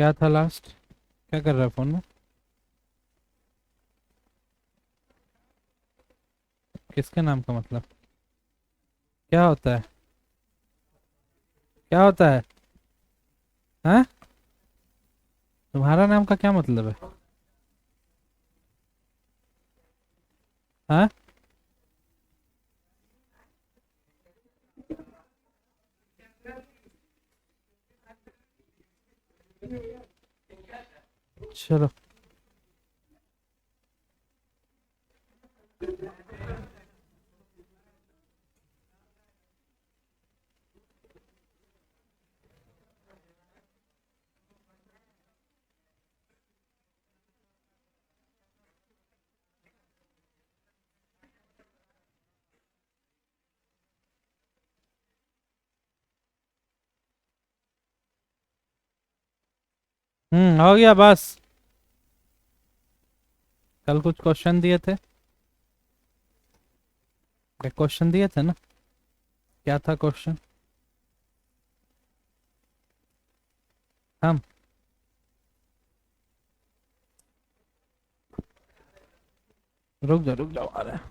क्या था लास्ट? क्या कर रहा है फोन में? किसके नाम का मतलब? क्या होता है? क्या होता है? हाँ? तुम्हारा नाम का क्या मतलब है? हाँ? चलो। हो गया बस। कल कुछ क्वेश्चन दिए थे। एक क्वेश्चन दिए थे ना? क्या था क्वेश्चन? हम। रुक जाओ आ रहे हैं।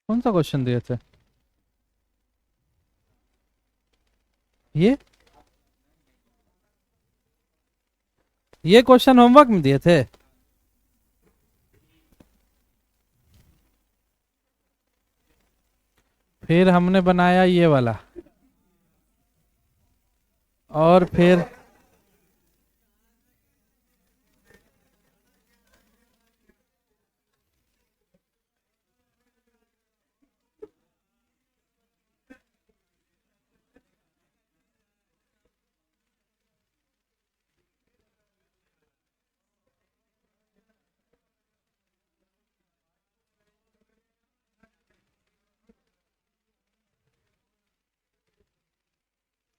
कौन सा क्वेश्चन दिए थे? ये ये क्वेश्चन होमवर्क में दिए थे? फिर हमने बनाया ये वाला। और फिर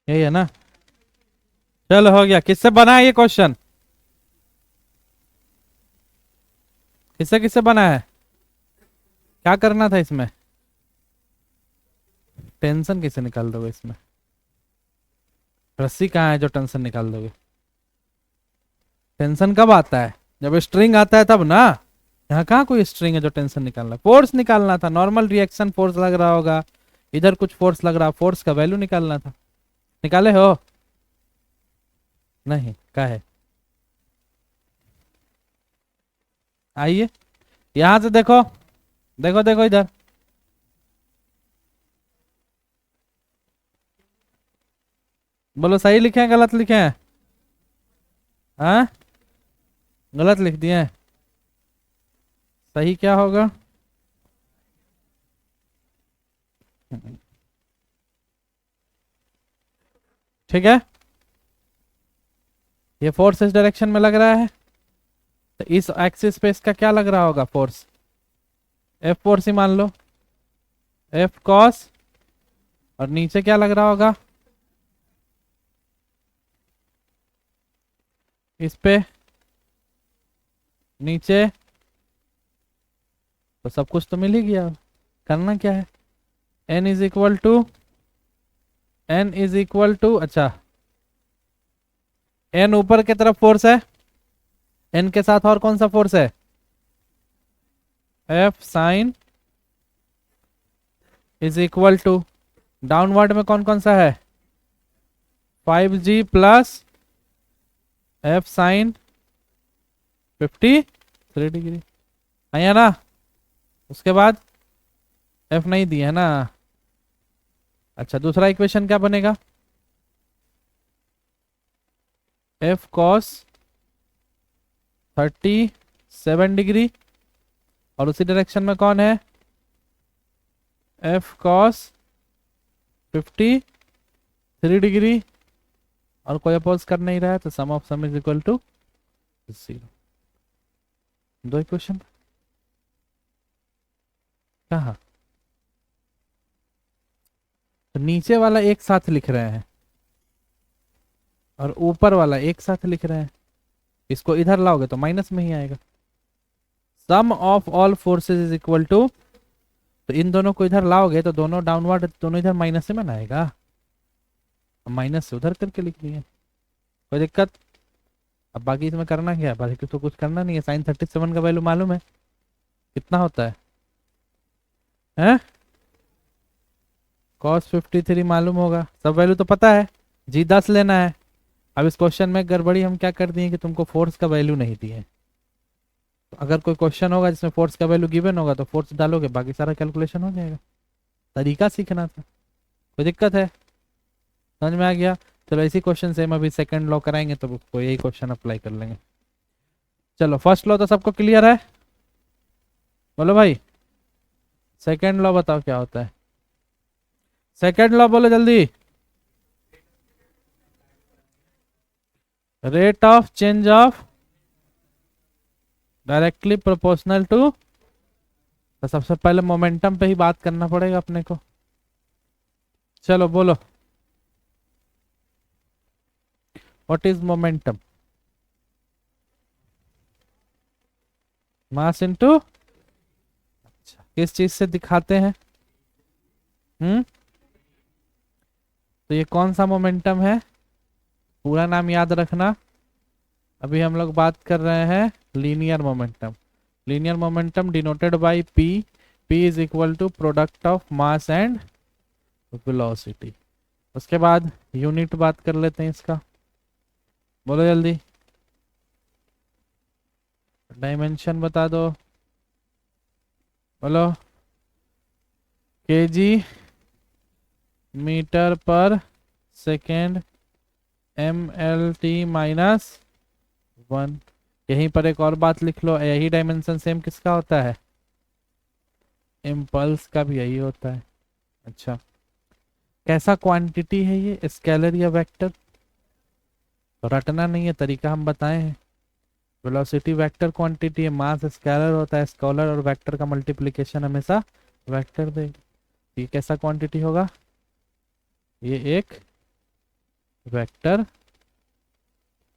यही है ना? चलो हो गया। किससे बना है ये क्वेश्चन? किससे किससे बना है? क्या करना था इसमें? टेंशन कैसे निकाल दोगे इसमें? रस्सी कहाँ है जो टेंशन निकाल दोगे? टेंशन कब आता है? जब स्ट्रिंग आता है तब ना। यहाँ कहाँ कोई स्ट्रिंग है जो टेंशन निकालना? फोर्स निकालना था। नॉर्मल रिएक्शन फोर्स लग रहा होगा। इधर कुछ फोर्स लग रहा, फोर्स का वैल्यू निकालना था। निकाले हो? नहीं का है। आइए यहां से देखो। देखो देखो इधर। बोलो सही लिखे हैं गलत लिखे हैं? हाँ? गलत लिख दिए हैं। सही क्या होगा? ठीक है। ये फोर्स इस डायरेक्शन में लग रहा है, तो इस एक्सिस पे इसका क्या लग रहा होगा? फोर्स एफ फोर्स ही मान लो। F cos. और नीचे क्या लग रहा होगा? इस पे नीचे तो सब कुछ तो मिल ही गया। करना क्या है, n इज इक्वल टू अच्छा n ऊपर की तरफ फोर्स है, n के साथ और कौन सा फोर्स है, F sine is equal to downward में कौन कौन सा है 5g plus F sign 53 degree है ना। उसके बाद F नहीं दिया है ना। अच्छा दूसरा इक्वेशन क्या बनेगा, F cos 37 डिग्री और उसी डायरेक्शन में कौन है F cos 53 डिग्री और कोई अपोज कर नहीं रहा है तो sum of sum is equal to 0। दो इक्वेशन कहा, तो नीचे वाला एक साथ लिख रहे हैं और ऊपर वाला एक साथ लिख रहे हैं, इसको इधर लाओगे तो माइनस में ही आएगा। Sum of all forces is equal to, तो इन दोनों को इधर लाओगे तो दोनों डाउनवर्ड, दोनों इधर माइनस से में ना आएगा, माइनस से उधर करके लिख लिए, कोई दिक्कत। अब बाकी इसमें करना क्या है, बाकी तो कुछ करना नहीं है। साइन 37 का वैल्यू मालूम है कितना होता है, हैं? कॉस 53 मालूम होगा, सब वैल्यू तो पता है, जी 10 लेना है। अब इस क्वेश्चन में गड़बड़ी हम क्या कर दिए कि तुमको फोर्स का वैल्यू नहीं दिए। तो अगर कोई क्वेश्चन होगा जिसमें फोर्स का वैल्यू गिवन होगा तो फोर्स डालोगे, बाकी सारा कैलकुलेशन हो जाएगा। तरीका सीखना था, कोई दिक्कत है, समझ में आ गया। चलो इसी क्वेश्चन से हम अभी सेकंड लॉ कराएंगे तो उसको यही क्वेश्चन अप्लाई कर लेंगे। चलो फर्स्ट लॉ तो सबको क्लियर है, बोलो भाई। सेकंड लॉ बताओ क्या होता है, सेकंड लॉ बोलो जल्दी। Rate of change of directly proportional to, तो सबसे पहले मोमेंटम पे ही बात करना पड़ेगा अपने को। चलो बोलो what is momentum, mass into, अच्छा किस चीज से दिखाते हैं, तो ये कौन सा मोमेंटम है, पूरा नाम याद रखना। अभी हम लोग बात कर रहे हैं linear momentum. Linear momentum denoted by p, p is equal to product of mass and velocity. उसके बाद यूनिट बात कर लेते हैं इसका, बोलो जल्दी, डायमेंशन बता दो, बोलो kg मीटर पर सेकेंड mlt माइनस 1। यहीं पर एक और बात लिख लो, यही डायमेंशन सेम किसका होता है, इम्पल्स का भी यही होता है। अच्छा कैसा क्वांटिटी है ये, स्केलर या वेक्टर, तो रटना नहीं है, तरीका हम बताए हैं। वेलोसिटी वेक्टर क्वांटिटी है, मास स्केलर होता है, स्केलर और वेक्टर का मल्टीप्लिकेशन हमेशा वेक्टर देगा। ये कैसा क्वांटिटी होगा, ये एक वेक्टर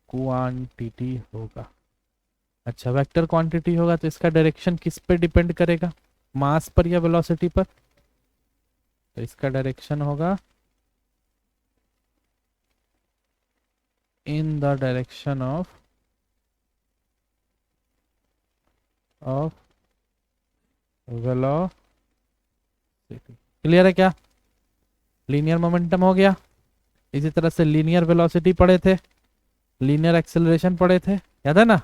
क्वांटिटी होगा। अच्छा वेक्टर क्वांटिटी होगा तो इसका डायरेक्शन किस पे डिपेंड करेगा, मास पर या वेलोसिटी पर, तो इसका डायरेक्शन होगा in the direction of velocity. Clear है क्या, लीनियर मोमेंटम हो गया। इसी तरह से लीनियर वेलोसिटी पढ़े थे, लीनियर एक्सेलरेशन पढ़े थे, याद है ना।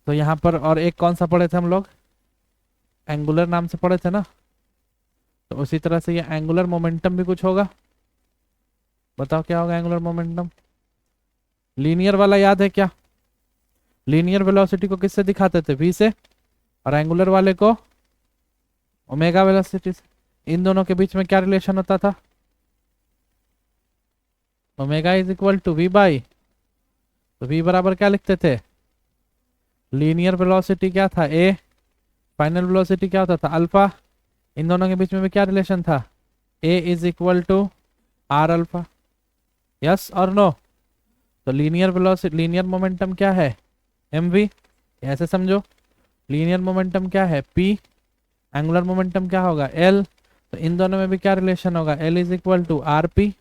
तो यहाँ पर और एक कौन सा पढ़े थे हम लोग, एंगुलर नाम से पढ़े थे ना। तो उसी तरह से ये एंगुलर मोमेंटम भी कुछ होगा, बताओ क्या होगा एंगुलर मोमेंटम। लीनियर वाला याद है क्या, लीनियर वेलोसिटी को किससे दिखाते थे, v से, और एंगुलर वाले को ओमेगा वेलोसिटी से। इन दोनों के बीच में क्या रिलेशन होता था, omega is equal to v by, तो v बराबर क्या लिखते थे, लीनियर वेलोसिटी क्या था a, फाइनल वेलोसिटी क्या होता था अल्फा। इन दोनों के बीच में भी क्या रिलेशन था, a is equal to r alpha, yes और नो। तो लीनियर वेलोसिटी, लीनियर मोमेंटम क्या है mv, ऐसे समझो, लीनियर मोमेंटम क्या है p, एंगुलर मोमेंटम क्या होगा l, तो इन दोनों में भी क्या रिलेशन होगा, l is equal to R P,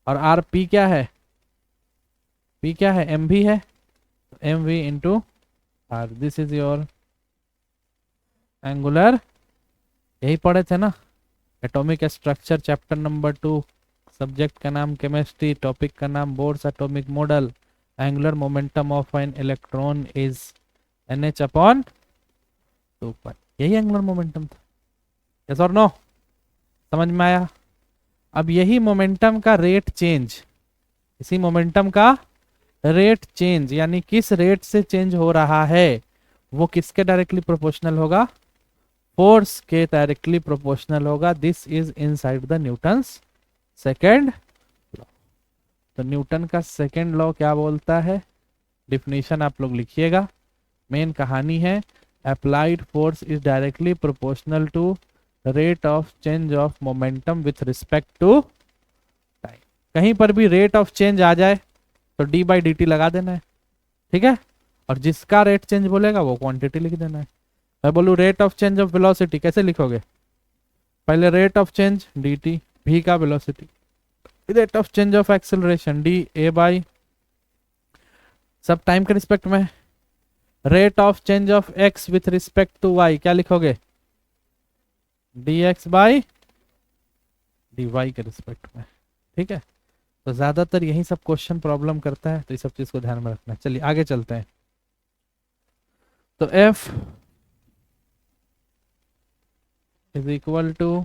और आर पी क्या है, p क्या है, एम वी है, तो M V into R, this is your angular, यही पढ़े थे ना, atomic structure chapter number 2, subject का नाम केमिस्ट्री, टॉपिक का नाम Bohr's atomic model, angular momentum of an electron is NH upon 2 pi, यही एंगुलर मोमेंटम था। यस और नो, समझ में आया? अब यही मोमेंटम का रेट चेंज, इसी मोमेंटम का रेट चेंज, यानी किस रेट से चेंज हो रहा है, वो किसके डायरेक्टली प्रोपोर्शनल होगा, फोर्स के डायरेक्टली प्रोपोर्शनल होगा। This is inside the Newton's second law. तो न्यूटन का सेकेंड लॉ क्या बोलता है, डिफिनीशन आप लोग लिखिएगा, मेन कहानी है, applied force is directly proportional to rate of change of momentum with respect to time. कहीं पर भी रेट ऑफ चेंज आ जाए तो d/dt लगा देना है, ठीक है, और जिसका रेट चेंज बोलेगा वो क्वांटिटी लिख देना है। मैं बोलूँ rate of change of velocity कैसे लिखोगे, पहले rate of change dt, v का velocity, rate of change of acceleration dA/, सब टाइम के रिस्पेक्ट में, rate of change of x with respect to y क्या लिखोगे, dx/dy के रिस्पेक्ट में, ठीक है। तो ज्यादातर यही सब क्वेश्चन प्रॉब्लम करता है, तो ये सब चीज को ध्यान में रखना है। चलिए आगे चलते हैं। तो F is equal to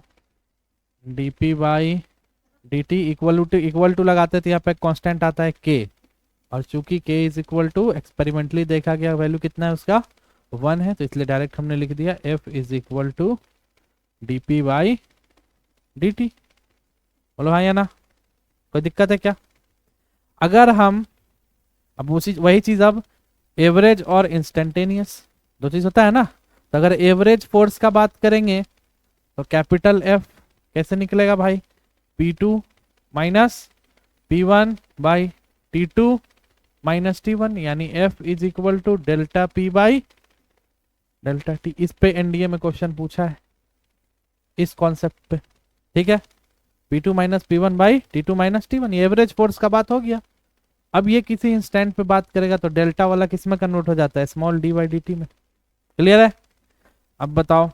dp/dt, equal to लगाते थे, यहाँ पे कांस्टेंट आता है k, और चूंकि k is equal to experimentally देखा गया वैल्यू कितना है उसका 1 है, तो इसलिए डायरेक्ट हमने लिख दिया F is equal to dp/dt। बोलो हाँ या ना, कोई दिक्कत है क्या? अगर हम अब वही चीज, अब एवरेज और इंस्टेंटेनियस दो चीज होता है ना, तो अगर एवरेज फोर्स का बात करेंगे तो कैपिटल F कैसे निकलेगा भाई, P2 minus P1/T2 minus T1, यानी F is equal to delta P/डेल्टा T। इस पे एनडीए में क्वेश्चन पूछा है, इस कॉन्सेप्ट पे, ठीक है, P2 minus P1/T2 minus T1, ये एवरेज फोर्स का बात हो गया। अब ये किसी इंस्टेंट पे बात करेगा तो डेल्टा वाला किस में कन्वर्ट हो जाता है, स्मॉल d/dt में। क्लियर है? अब बताओ,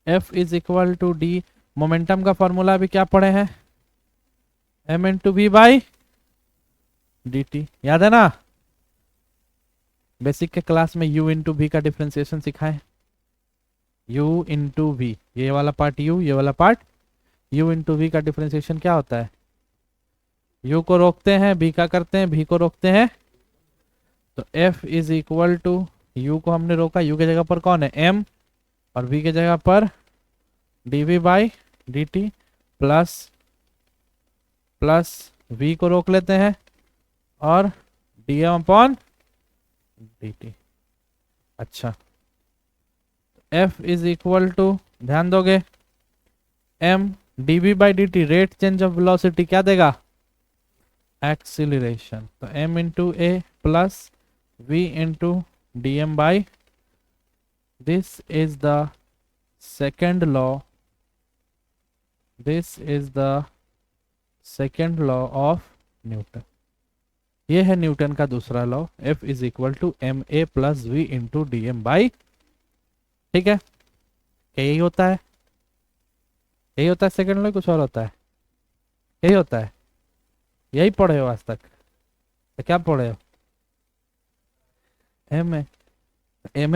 F is equal to D, momentum का फॉर्मूला भी क्या पढ़े हैं, m इंटू v/dt, याद है ना, बेसिक के क्लास में u इंटू v का डिफ्रेंसिएशन सिखाएं, u इंटू v, ये वाला पार्ट u, ये वाला पार्ट u इंटू v का डिफ्रेंसिएशन क्या होता है, u को रोकते हैं, v का करते हैं, v को रोकते हैं, तो F is equal to, u को हमने रोका, u के जगह पर कौन है m, और v के जगह पर dv/dt प्लस v को रोक लेते हैं और dm/dt। अच्छा, F इज इक्वल टू, ध्यान दोगे, m dv/dt rate change of velocity क्या देगा, एक्सीलरेशन, तो m into a plus v into dm/, this is the second law, this is the second law of Newton. ये है Newton का दूसरा law, F is equal to M A plus V into D M by, ठीक है, क्या यही होता है, यही होता है सेकेंड लॉ, कुछ और होता है, यही होता है, यही पढ़े हो आज तक, तो क्या पढ़े हो, एम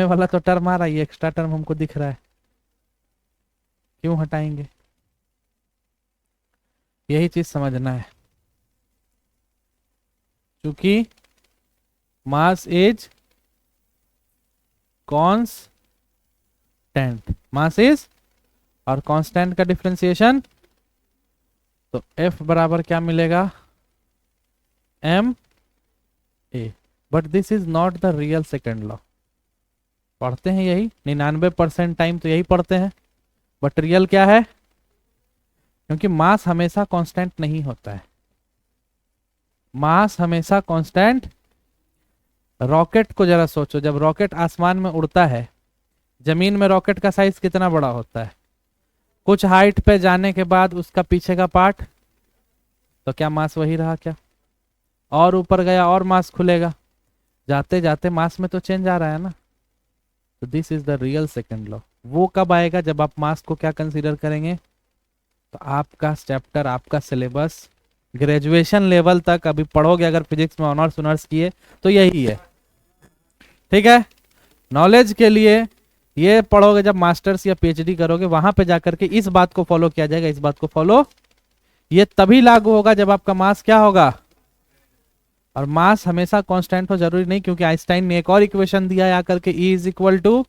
ए वाला तो टर्म आ रहा है, ये एक्स्ट्रा टर्म हमको दिख रहा है, क्यों हटाएंगे, यही चीज समझना है, क्योंकि mass is constant, mass is, और कांस्टेंट का डिफरेंशिएशन, तो F बराबर क्या मिलेगा, M A, but this is not the real second law, पढ़ते हैं यही 99% टाइम तो यही पढ़ते हैं, बट रियल क्या है, क्योंकि मास हमेशा कांस्टेंट नहीं होता है, मास हमेशा कांस्टेंट, रॉकेट को जरा सोचो, जब रॉकेट आसमान में उड़ता है, जमीन में रॉकेट का साइज कितना बड़ा होता है? कुछ हाइट पे जाने के बाद उसका पीछे का पार्ट, तो क्या मास वही रहा क्या? और ऊपर गया और मास खुलेगा, जाते जाते मास में तो चेंज आ रहा है ना। तो this is the real second law. वो कब आएगा? जब आप मास को क्या कंसीडर करेंगे? तो आपका चैप्टर, आपका सिलेबस ग्रेजुएशन लेवल तक अभी पढ़ोगे अगर फिजिक्स में ऑनर्स ऑनर्स किए तो यही है। ठीक है, नॉलेज के लिए ये पढ़ोगे, जब मास्टर्स या पीएचडी करोगे वहां पे जाकर के इस बात को फॉलो किया जाएगा, इस बात को फॉलो, ये तभी लागू होगा जब आपका मास क्या होगा। और मास हमेशा कांस्टेंट हो जरूरी नहीं, क्योंकि आइंस्टाइन ने एक और इक्वेशन दिया है आकर के, E is equal to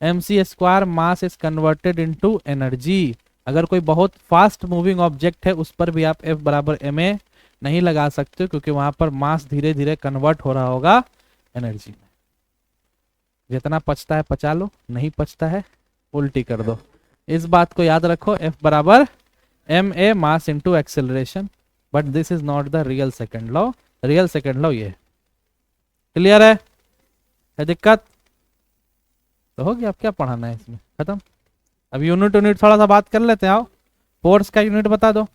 mc square, mass is converted into energy. अगर कोई बहुत फास्ट मूविंग ऑब्जेक्ट है उस पर भी आप F बराबर ma नहीं लगा सकते, क्योंकि वहां पर मास धीरे धीरे कन्वर्ट हो रहा होगा एनर्जी में। जितना पचता है पचा लो, नहीं पचता है उल्टी कर दो। इस बात को याद रखो, F बराबर ma mass into acceleration. But this is not the real second law. Real second law ये। क्लियर है दिक्कत? तो हो गया, अब क्या पढ़ाना है इसमें, खत्म। अब यूनिट यूनिट थोड़ा सा बात कर लेते हैं। आओ, फोर्स का यूनिट बता दो।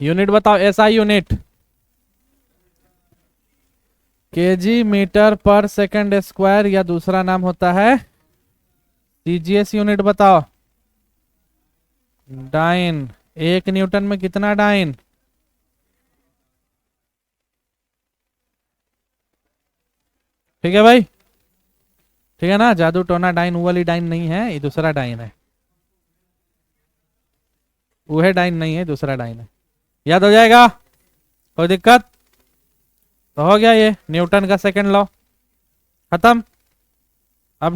यूनिट बताओ, एसआई यूनिट। केजी मीटर पर सेकंड स्क्वायर, या दूसरा नाम होता है सीजीएस यूनिट। बताओ। डाइन। 1 न्यूटन में कितना डाइन? ठीक है भाई, ठीक है ना? जादू टोना डाइन वो वाली डाइन नहीं है, ये दूसरा डाइन है। वो है डाइन नहीं है, दूसरा डाइन है। याद हो जाएगा? कोई दिक्कत? तो हो गया ये न्यूटन का सेकंड लॉ, खत्म। अब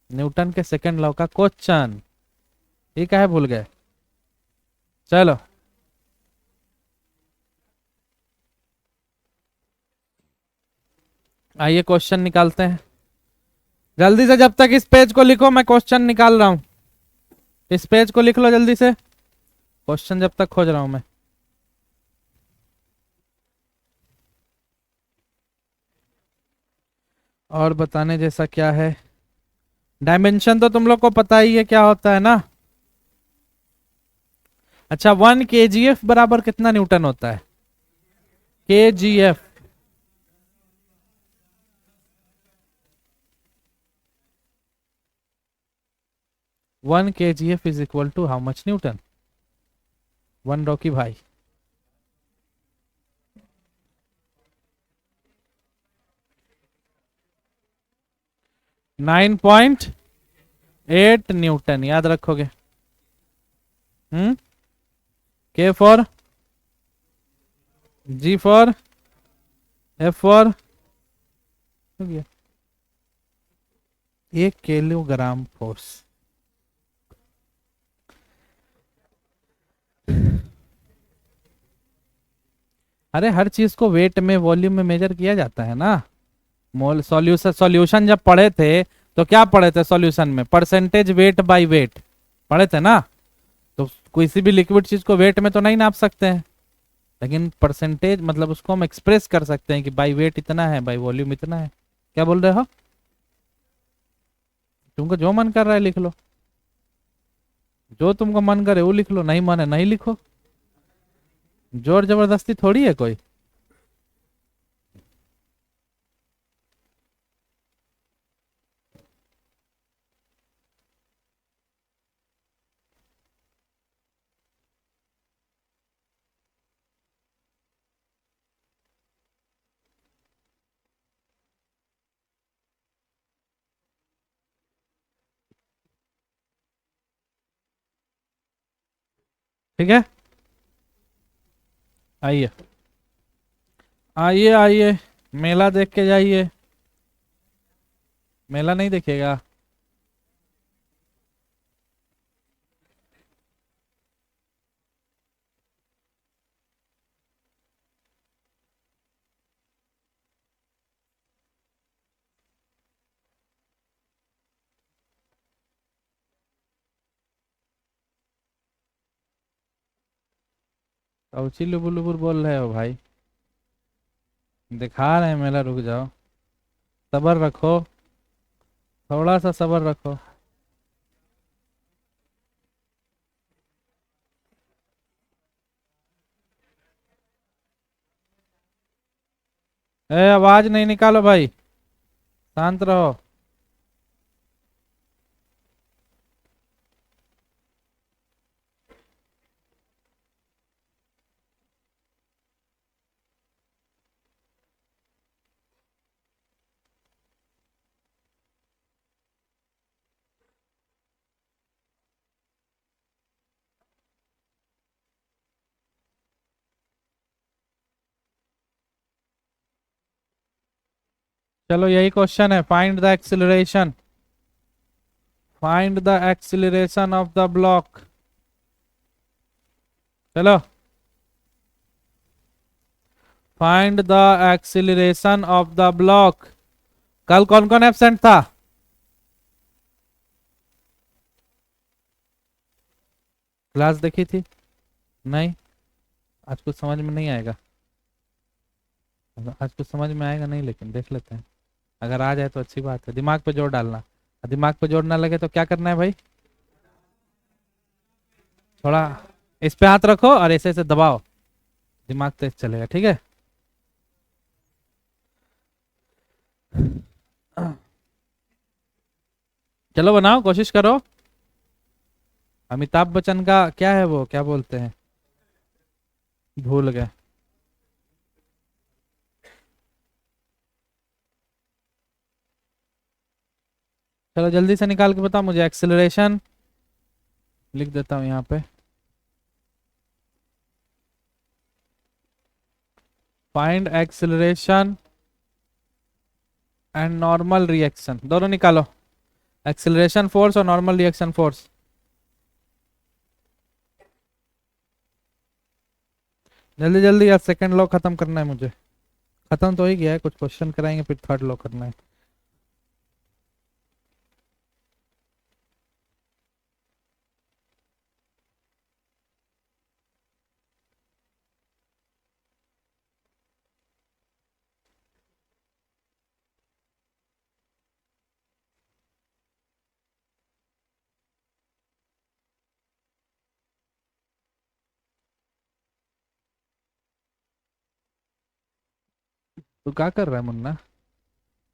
न्यूटन के सेकंड लॉ का क्वेश्चन, ये क्या है भूल गए? चलो आइए क्वेश्चन निकालते हैं जल्दी से। जब तक इस पेज को लिखो, मैं क्वेश्चन निकाल रहा हूं। इस पेज को लिख लो जल्दी से, क्वेश्चन जब तक खोज रहा हूं मैं। और बताने जैसा क्या है? डायमेंशन तो तुम लोग को पता ही है क्या होता है ना। अच्छा, 1 kgf बराबर कितना न्यूटन होता है? kgf 1 kgf is equal to how much newton? 1 Rocky भाई। 9.8 न्यूटन, याद रखोगे। K for, G for, F for, हो गया 1 किलोग्राम फोर्स। अरे हर चीज को वेट में, वॉल्यूम में मेजर किया जाता है ना। मोल सॉल्यूशन, सॉल्यूशन जब पढ़े थे तो क्या पढ़े थे सॉल्यूशन में? परसेंटेज वेट बाय वेट पढ़े थे ना। तो किसी भी लिक्विड चीज को वेट में तो नहीं नाप सकते हैं, लेकिन परसेंटेज मतलब उसको हम एक्सप्रेस कर सकते हैं कि बाई वेट इतना है, बाई वॉल्यूम इतना है। क्या बोल रहे हो? तुमको जो मन कर रहा है लिख लो, जो तुमको मन करे वो लिख लो, नहीं मन है नहीं लिखो। जोर जबरदस्ती थोड़ी है कोई। ठीक है, आइए आइए आइए, मेला देख के जाइए। मेला नहीं देखेगा? कौची लुबुर लुबुर बोल रहे हो भाई? दिखा रहे हैं मेला, रुक जाओ, सब्र रखो, थोड़ा सा सब्र रखो। ए आवाज नहीं निकालो भाई, शांत रहो। चलो यही क्वेश्चन है, find the acceleration, find the acceleration of the block. चलो, find the acceleration of the block. कल कौन कौन एब्सेंट था? क्लास देखी थी? नहीं? आज कुछ समझ में नहीं आएगा, आज कुछ समझ में आएगा नहीं, लेकिन देख लेते हैं। अगर आ जाए तो अच्छी बात है, दिमाग पे जोर डालना। दिमाग पे जोर ना लगे तो क्या करना है भाई? थोड़ा इस पे हाथ रखो और ऐसे ऐसे दबाओ, दिमाग तेज चलेगा, ठीक है? चलो बनाओ, कोशिश करो। अमिताभ बच्चन का क्या है वो, क्या बोलते हैं, भूल गए। चलो जल्दी से निकाल के बताओ मुझे एक्सेलरेशन, लिख देता हूँ यहाँ पे। Find acceleration and normal reaction, दोनों निकालो, एक्सेलरेशन फोर्स और नॉर्मल रिएक्शन फोर्स। जल्दी जल्दी, यार सेकंड लॉ खत्म करना है मुझे। खत्म तो हो ही गया है, कुछ क्वेश्चन कराएंगे फिर थर्ड लॉ करना है। तू क्या कर रहा है मुन्ना?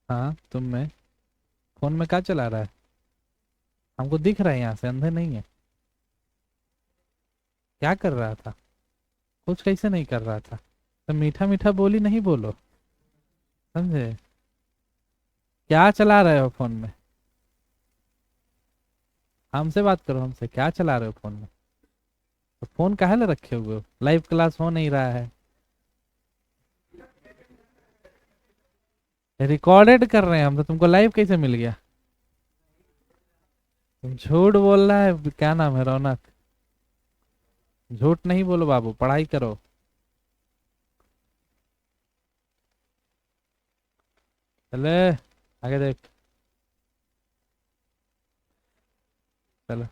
हाँ तुम में, फोन में क्या चला रहा है? हमको दिख रहा है यहाँ से, अंधे नहीं है। क्या कर रहा था? कुछ कैसे नहीं कर रहा था? तो मीठा मीठा बोली नहीं बोलो, समझे? क्या चला रहे हो फोन में? हमसे बात करो, हमसे क्या चला रहे हो फोन में? तो फोन काहे ले रखे हुए हो? लाइव क्लास हो नहीं रहा है, रिकॉर्डेड कर रहे हैं हम, तो तुमको लाइव कैसे मिल गया? तुम झूठ बोल रहा है, क्या नाम है, रौनक? झूठ नहीं बोलो बाबू, पढ़ाई करो। चले, आगे देख। चलो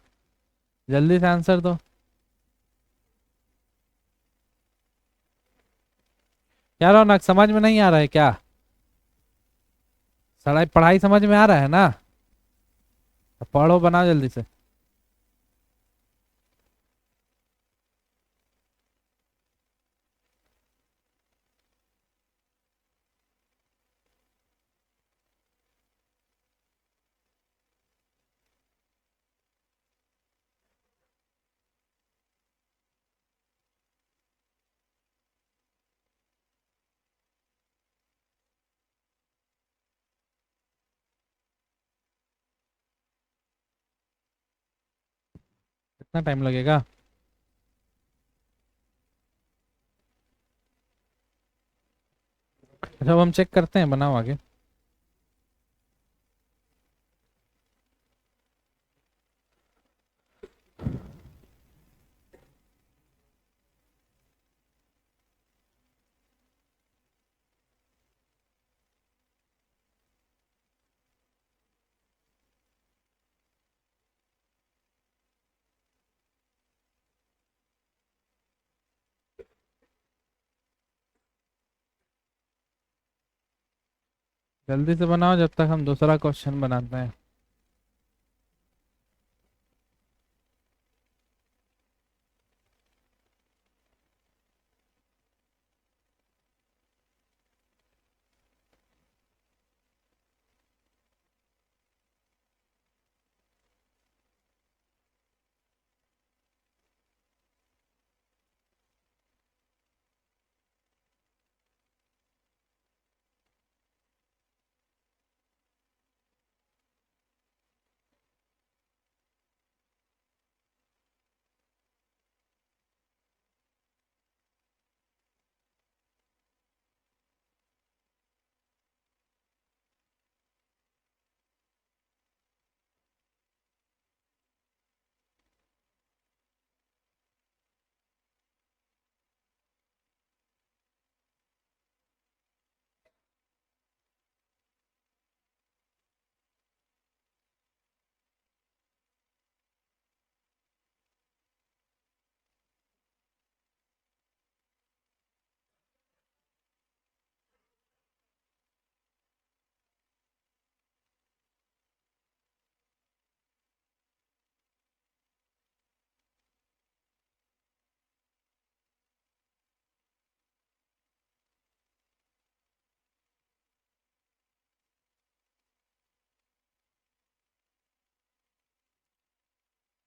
जल्दी से आंसर दो। क्या रौनक, समझ में नहीं आ रहा है क्या? पढ़ाई पढ़ाई समझ में आ रहा है ना? तो पढ़ो, बनाओ जल्दी से। कितना टाइम लगेगा? अच्छा अब हम चेक करते हैं, बनाओ आगे। जल्दी से बनाओ जब तक हम दूसरा क्वेश्चन बनाते हैं।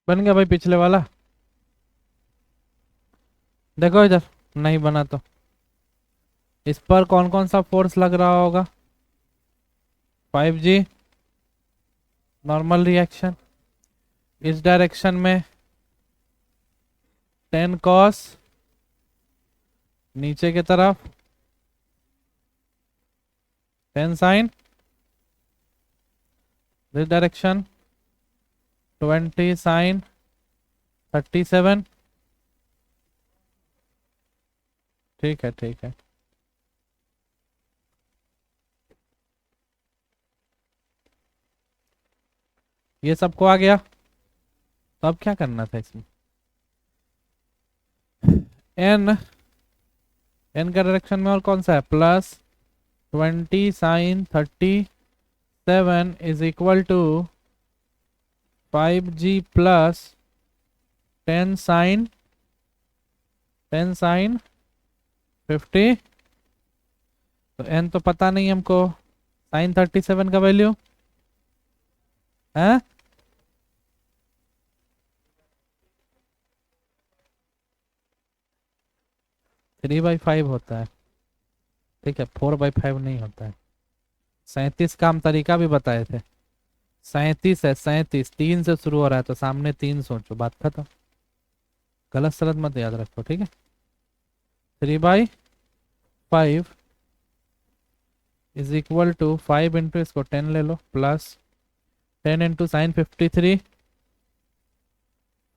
बन गया भाई पिछले वाला? देखो इधर, नहीं बना तो इस पर कौन कौन सा फोर्स लग रहा होगा? 5G नॉर्मल रिएक्शन, इस डायरेक्शन में 10 cos, नीचे की तरफ 10 sin, दिस डायरेक्शन 20 sin 37। ठीक है ठीक है। ये सबको आ गया, तो अब क्या करना था इसमें? एन, एन का डायरेक्शन में और कौन सा है? Plus 20 sin 37 is equal to 5G plus 10 sin 50। तो एन तो पता नहीं हमको, sin 37 का वैल्यू है 3/5 होता है। ठीक है, 4/5 नहीं होता है। 37 का हम तरीका भी बताए थे। 37 है, 37 3 से शुरू हो रहा है, तो सामने 3 सोचो, बात खत्म। गलत सलत मत याद रखो, ठीक है। 3/5 इज इक्वल टू 5 इंटू, इसको 10 ले लो, प्लस 10 इंटू साइन 53,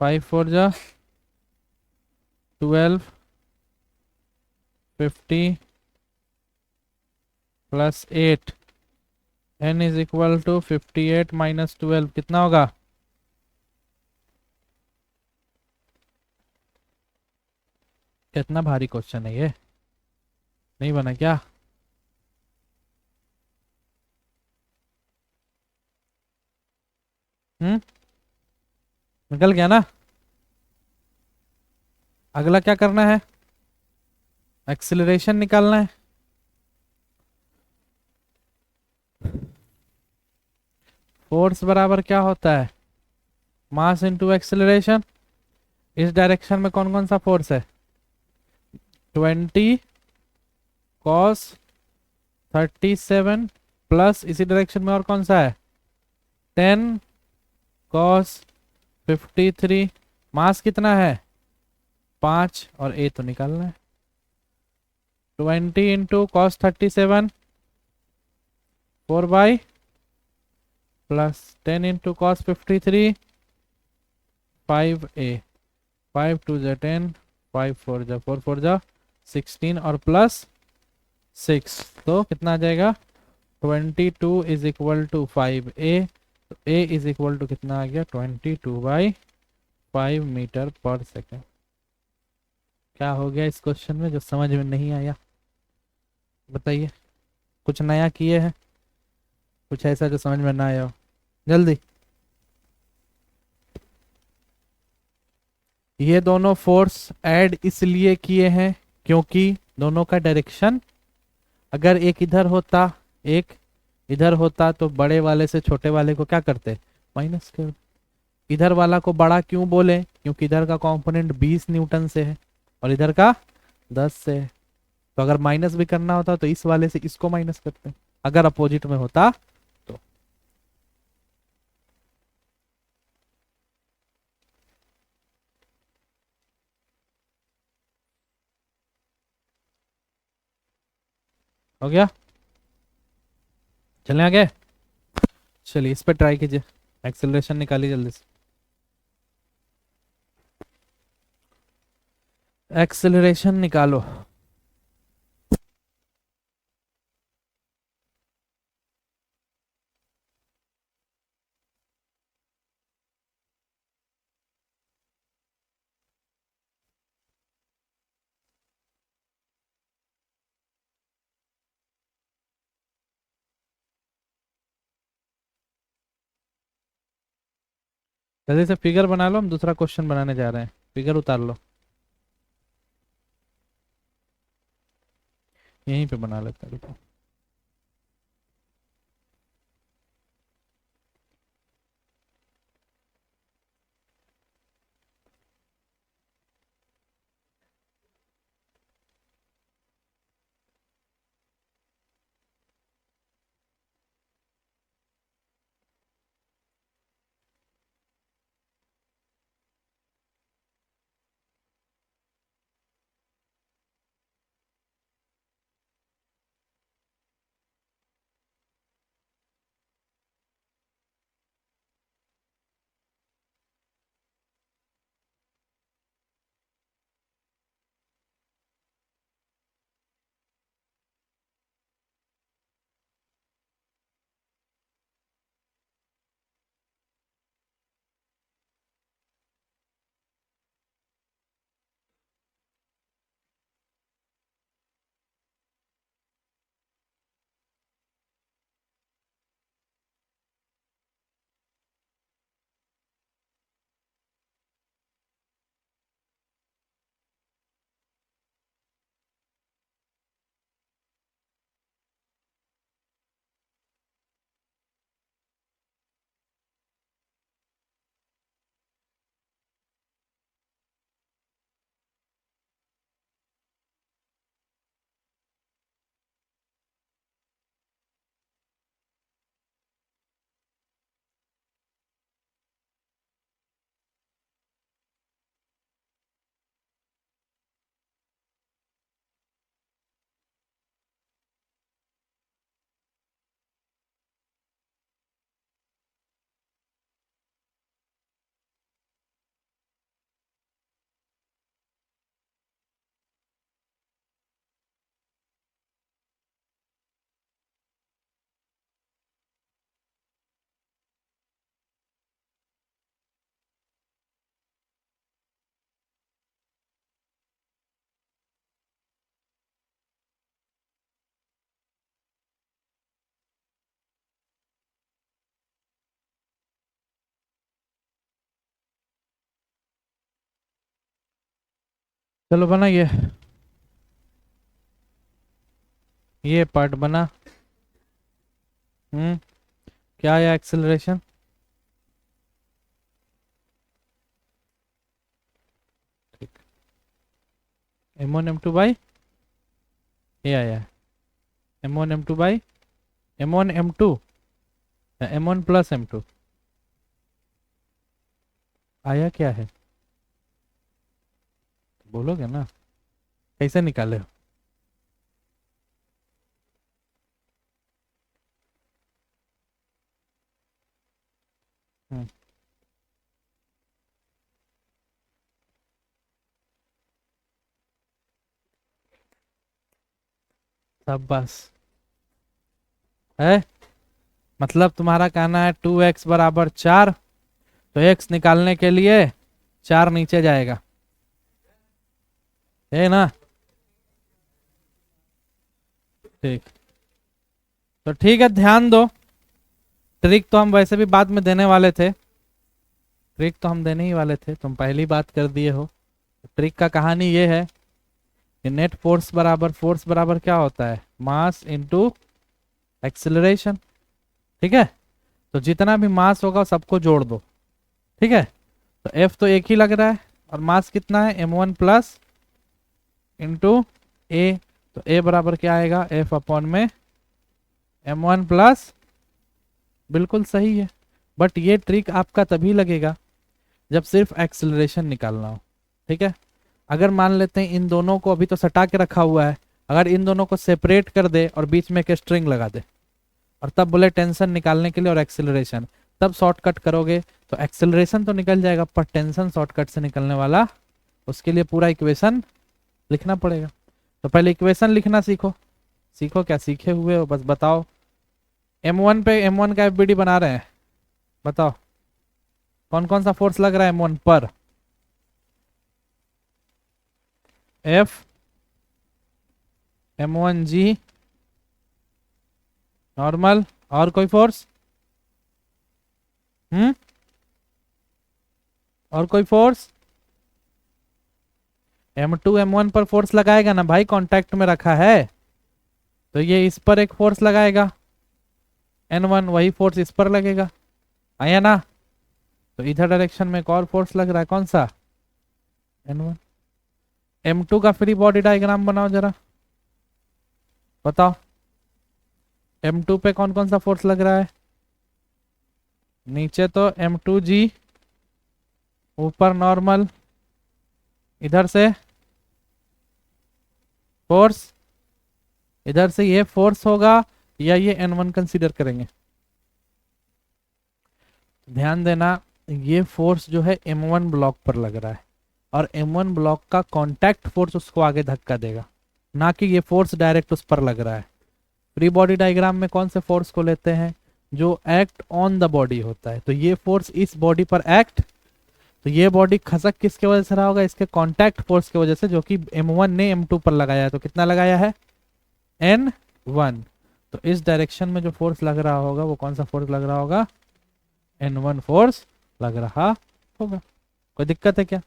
5 4 जा 12, 50 plus 8, n is equal to 58 minus 12, कितना होगा? कितना भारी क्वेश्चन है ये, नहीं बना क्या? निकल गया ना? अगला क्या करना है? एक्सीलरेशन निकालना है। फोर्स बराबर क्या होता है? Mass into acceleration. इस डायरेक्शन में कौन कौन सा फोर्स है? 20 cos 37 प्लस इसी डायरेक्शन में और कौन सा है? 10 cos 53। मास कितना है? 5, और ए तो निकालना है। 20 into cos 37 4 plus 10 into cos 53 5a, 5 2 जा 10, 5 4 जा 4 4 जा 16, और प्लस 6, तो कितना आ जाएगा? 22 इज इक्वल टू 5a। तो a इज इक्वल टू कितना आ गया? 22/5 मीटर पर सेकेंड। क्या हो गया इस क्वेश्चन में जो समझ में नहीं आया? बताइए, कुछ नया किए हैं? कुछ ऐसा जो समझ में ना आया हो जल्दी। ये दोनों फोर्स ऐड इसलिए किए हैं क्योंकि दोनों का डायरेक्शन, अगर एक इधर होता एक इधर होता तो बड़े वाले से छोटे वाले को क्या करते, माइनस कर। इधर वाला को बड़ा क्यों बोले, क्योंकि इधर का कंपोनेंट 20 न्यूटन से है और इधर का 10 से है। तो अगर माइनस भी करना होता तो इस वाले से इसको माइनस करते, अगर अपोजिट में होता तो। हो गया, चलें आगे। चलिए इस पे ट्राई कीजिए, एक्सेलरेशन निकालिए जल्दी से। एक्सेलरेशन निकालो। जल्दी से फिगर बना लो, हम दूसरा क्वेश्चन बनाने जा रहे हैं। फिगर उतार लो, यहीं पे बना लेते हैं, रुको। चलो बना ये पार्ट बना। क्या आया एक्सेलरेशन, m1 m2 बाई ये आया m1 m2 by m1 m2, m1 + m2 आया क्या है, बोलोगे ना, कैसे निकाले हो। हम्म, सब बस है, मतलब तुम्हारा कहना है 2x बराबर 4, तो x निकालने के लिए 4 नीचे जाएगा, है ना। ठीक, तो ठीक है, ध्यान दो। ट्रिक तो हम वैसे भी बाद में देने वाले थे, ट्रिक तो हम देने ही वाले थे, तुम पहली बात कर दिए हो। ट्रिक का कहानी ये है कि नेट फोर्स बराबर क्या होता है, मास इनटू एक्सेलरेशन। ठीक है, तो जितना भी मास होगा सबको जोड़ दो। ठीक है, तो एफ तो एक ही लग रहा है और मास कितना है m1 प्लस इंटू ए, तो ए बराबर क्या आएगा, एफ अपॉन में m1 प्लस। बिल्कुल सही है, बट ये ट्रिक आपका तभी लगेगा जब सिर्फ एक्सेलरेशन निकालना हो। ठीक है, अगर मान लेते हैं इन दोनों को अभी तो सटा के रखा हुआ है, अगर इन दोनों को सेपरेट कर दे और बीच में एक स्ट्रिंग लगा दे और तब बोले टेंशन निकालने के लिए और एक्सेलरेशन, तब शॉर्टकट करोगे तो एक्सेलरेशन तो निकल जाएगा पर टेंशन शॉर्टकट से निकलने वाला, उसके लिए पूरा इक्वेशन लिखना पड़ेगा। तो पहले इक्वेशन लिखना सीखो। सीखो क्या सीखे हुए हो, बस बताओ। m1 पे m1 का एफबीडी बना रहे हैं, बताओ कौन कौन सा फोर्स लग रहा है m1 पर। F m1g नॉर्मल, और कोई फोर्स, और कोई फोर्स। m2 m1 पर फोर्स लगाएगा ना भाई, कांटेक्ट में रखा है तो ये इस पर एक फोर्स लगाएगा n1, वही फोर्स इस पर लगेगा, आया ना। तो इधर डायरेक्शन में एक और फोर्स लग रहा है, कौन सा, n1। m2 का फ्री बॉडी डायग्राम बनाओ जरा, बताओ m2 पे कौन कौन सा फोर्स लग रहा है। नीचे तो m2g, ऊपर नॉर्मल, इधर से फोर्स, इधर से ये फोर्स होगा या ये n1 कंसीडर करेंगे। ध्यान देना, ये फोर्स जो है m1 ब्लॉक पर लग रहा है और m1 ब्लॉक का कांटेक्ट फोर्स उसको आगे धक्का देगा, ना कि ये फोर्स डायरेक्ट उस पर लग रहा है। फ्री बॉडी डायग्राम में कौन से फोर्स को लेते हैं, जो एक्ट ऑन द बॉडी होता है, तो ये फोर्स इस बॉडी पर एक्ट, तो ये बॉडी खसक किसके वजह से रहा होगा, इसके कांटेक्ट फोर्स की वजह से, जो कि m1 ने m2 पर लगाया है। तो कितना लगाया है, n1। तो इस डायरेक्शन में जो फोर्स लग रहा होगा वो कौन सा फोर्स लग रहा होगा, n1 फोर्स लग रहा होगा। कोई दिक्कत है क्या।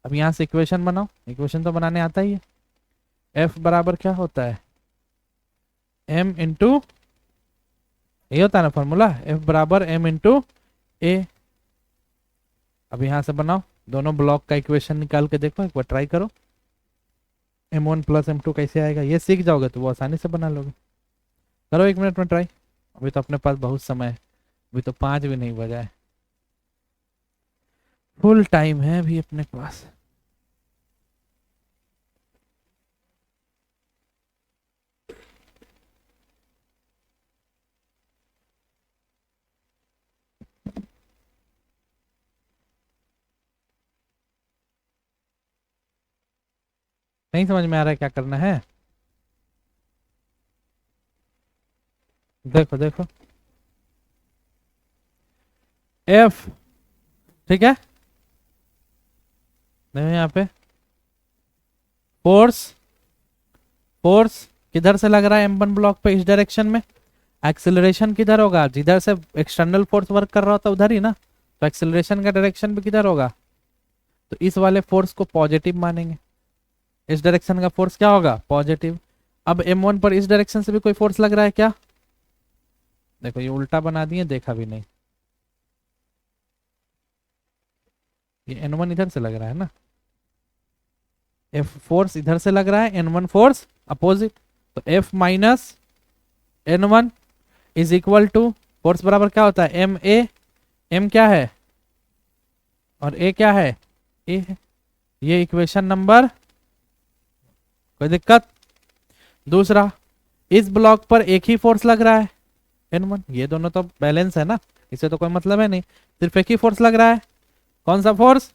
अब यहां से इक्वेशन बनाओ, इक्वेशन तो बनाने आता ही है। F बराबर क्या होता है, m इंटू, ये होता है ना फॉर्मूला, F बराबर m इंटू ए। अब यहां से बनाओ, दोनों ब्लॉक का इक्वेशन निकाल के देखो, एक बार ट्राई करो। m1 प्लस m2 कैसे आएगा, ये सीख जाओगे तो वो आसानी से बना लोगे। करो 1 मिनट में ट्राई, अभी तो अपने पास बहुत समय है, अभी तो 5 भी नहीं बजा है, फुल टाइम है अभी अपने पास। नहीं समझ में आ रहा है क्या करना है, देखो देखो F, ठीक है, देखो यहाँ पे फोर्स, फोर्स किधर से लग रहा है m1 ब्लॉक पे, इस डायरेक्शन में। एक्सेलरेशन किधर होगा, जिधर से एक्सटर्नल फोर्स वर्क कर रहा होता उधर ही ना, तो एक्सेलरेशन का डायरेक्शन भी किधर होगा, तो इस वाले फोर्स को पॉजिटिव मानेंगे, इस डायरेक्शन का फोर्स क्या होगा, पॉजिटिव। अब m1 पर इस डायरेक्शन से भी कोई फोर्स लग रहा है क्या, देखो ये उल्टा बना दिए, देखा भी नहीं, ये n1 इधर से लग रहा है ना, F फोर्स इधर से लग रहा है, n1 फोर्स अपोजिट, तो F minus n1 is equal to, force बराबर क्या होता है, m a, m क्या है और a क्या है, a है। ये इक्वेशन नंबर, कोई दिक्कत। दूसरा, इस ब्लॉक पर एक ही फोर्स लग रहा है n1, ये दोनों तो बैलेंस है ना, इससे तो कोई मतलब है नहीं, सिर्फ एक ही फोर्स लग रहा है, कौन सा फोर्स,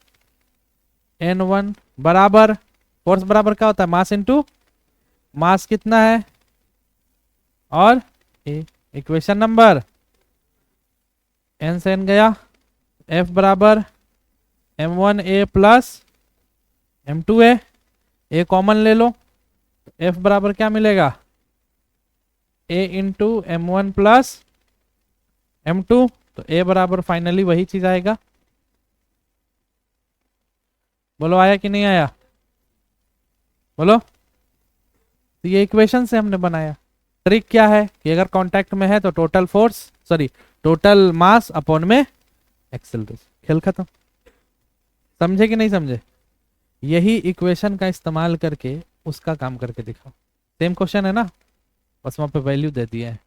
n1 बराबर, फोर्स बराबर क्या होता है, मास इनटू, मास कितना है और ए, इक्वेशन नंबर, n से n गया, F बराबर m1 a plus m2 a common ले लो, F बराबर क्या मिलेगा, a into m1 plus m2, तो a बराबर फाइनली वही चीज आएगा। बोलो आया कि नहीं आया, बोलो। तो ये इक्वेशन से हमने बनाया। ट्रिक क्या है कि अगर कांटेक्ट में है तो total force, sorry total mass upon में एक्सेलरेशन, खेल खत्म। समझे कि नहीं समझे? यही इक्वेशन का इस्तेमाल करके उसका काम करके दिखाओ। सेम क्वेश्चन है ना, बस वहां पे वैल्यू दे दिए है।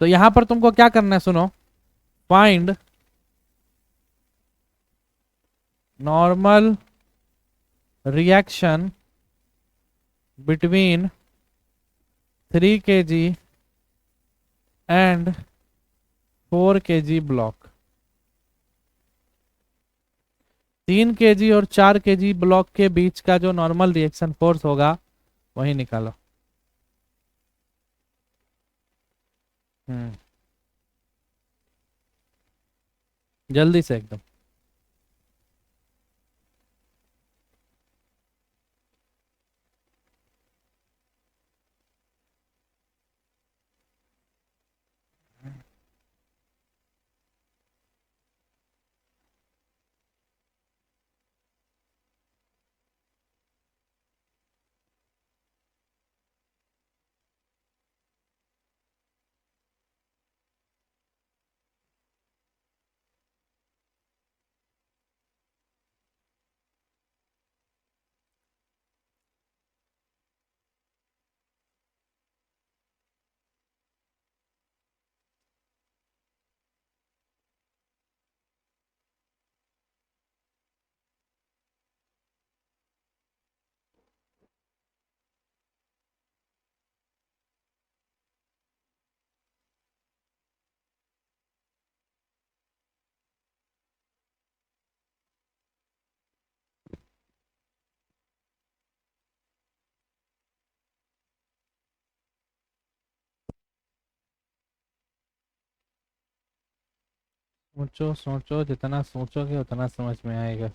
तो यहां पर तुमको क्या करना है, सुनो। Find normal reaction between 3 kg and 4 kg block. 3 kg और 4 kg ब्लॉक के बीच का जो नॉर्मल रिएक्शन फोर्स होगा वही निकालो। हम्म, जल्दी से एकदम। सोचो सोचो, जितना सोचोगे उतना समझ में आएगा।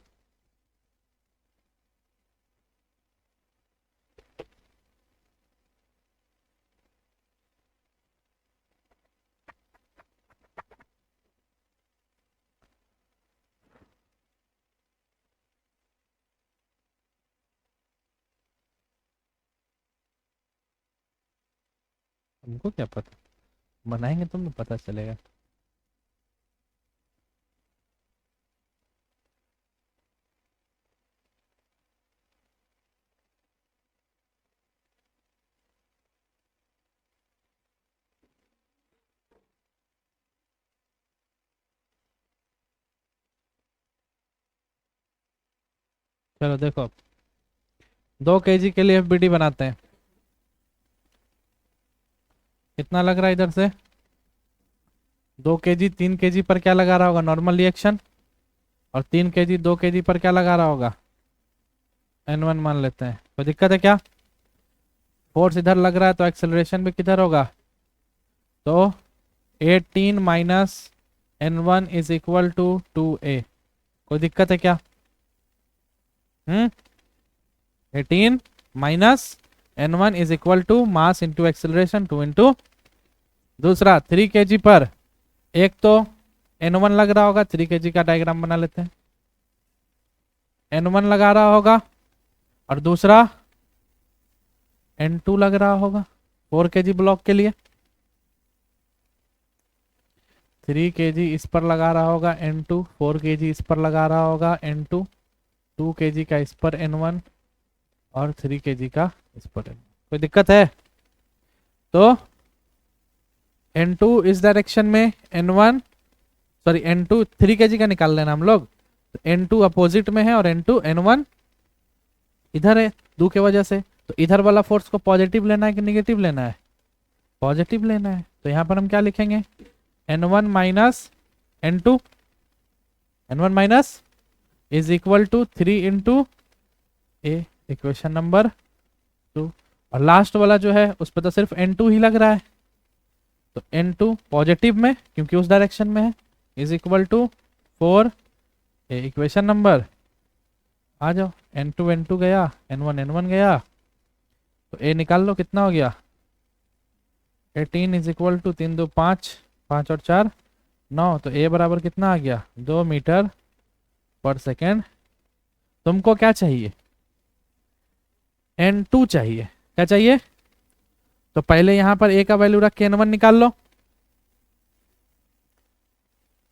हमको क्या पता, बनाएंगे तुम तो पता चलेगा। चलो देखो अब 2 kg के लिए एफबीडी बनाते हैं। कितना लग रहा है इधर से? 2 kg 3 kg पर क्या लगा रहा होगा, नॉर्मल रिएक्शन। और 3 kg 2 kg पर क्या लगा रहा होगा, n1 मान लेते हैं। कोई दिक्कत है क्या? फोर्स इधर लग रहा है तो एक्सेलरेशन भी किधर होगा? तो 18 minus n1 is equal to 2a। कोई दिक्कत है क्या? 18 minus n1 is equal to mass into acceleration 2 into. दूसरा 3 kg पर, एक तो n1 लग रहा होगा, 3 kg का डायग्राम बना लेते हैं। n1 लगा रहा होगा और दूसरा n2 लग रहा होगा 4 kg ब्लॉक के लिए। 3 kg इस पर लगा रहा होगा n2, 4 kg इस पर लगा रहा होगा n2, 2 kg का इस पर n1 और 3 kg का इस पर n1। कोई दिक्कत है? तो n2 इस डायरेक्शन में, n1 सॉरी n2 3 kg का निकाल लेना हम लोग। तो n2 अपोजिट में है और n2 n1 इधर है दो के वजह से। तो इधर वाला फोर्स को पॉजिटिव लेना है कि निगेटिव लेना है? पॉजिटिव लेना है। तो यहां पर हम क्या लिखेंगे, n1 minus n2, n1 minus is equal to 3 into A, equation number 2। और लास्ट वाला जो है उस पर तो सिर्फ n2 ही लग रहा है, तो n2 पॉजिटिव में क्योंकि उस डायरेक्शन में है, is equal to 4 a, equation number. आ जाओ, n2 n2 गया, n1 n1 गया, तो ए निकाल लो कितना हो गया। 18 इज इक्वल टू 3 2 5 5 और 4 9, तो ए बराबर कितना आ गया 2 मीटर पर सेकेंड। तुमको क्या चाहिए n2 चाहिए, क्या चाहिए? तो पहले यहां पर ए का वैल्यू रख के n1 निकाल लो।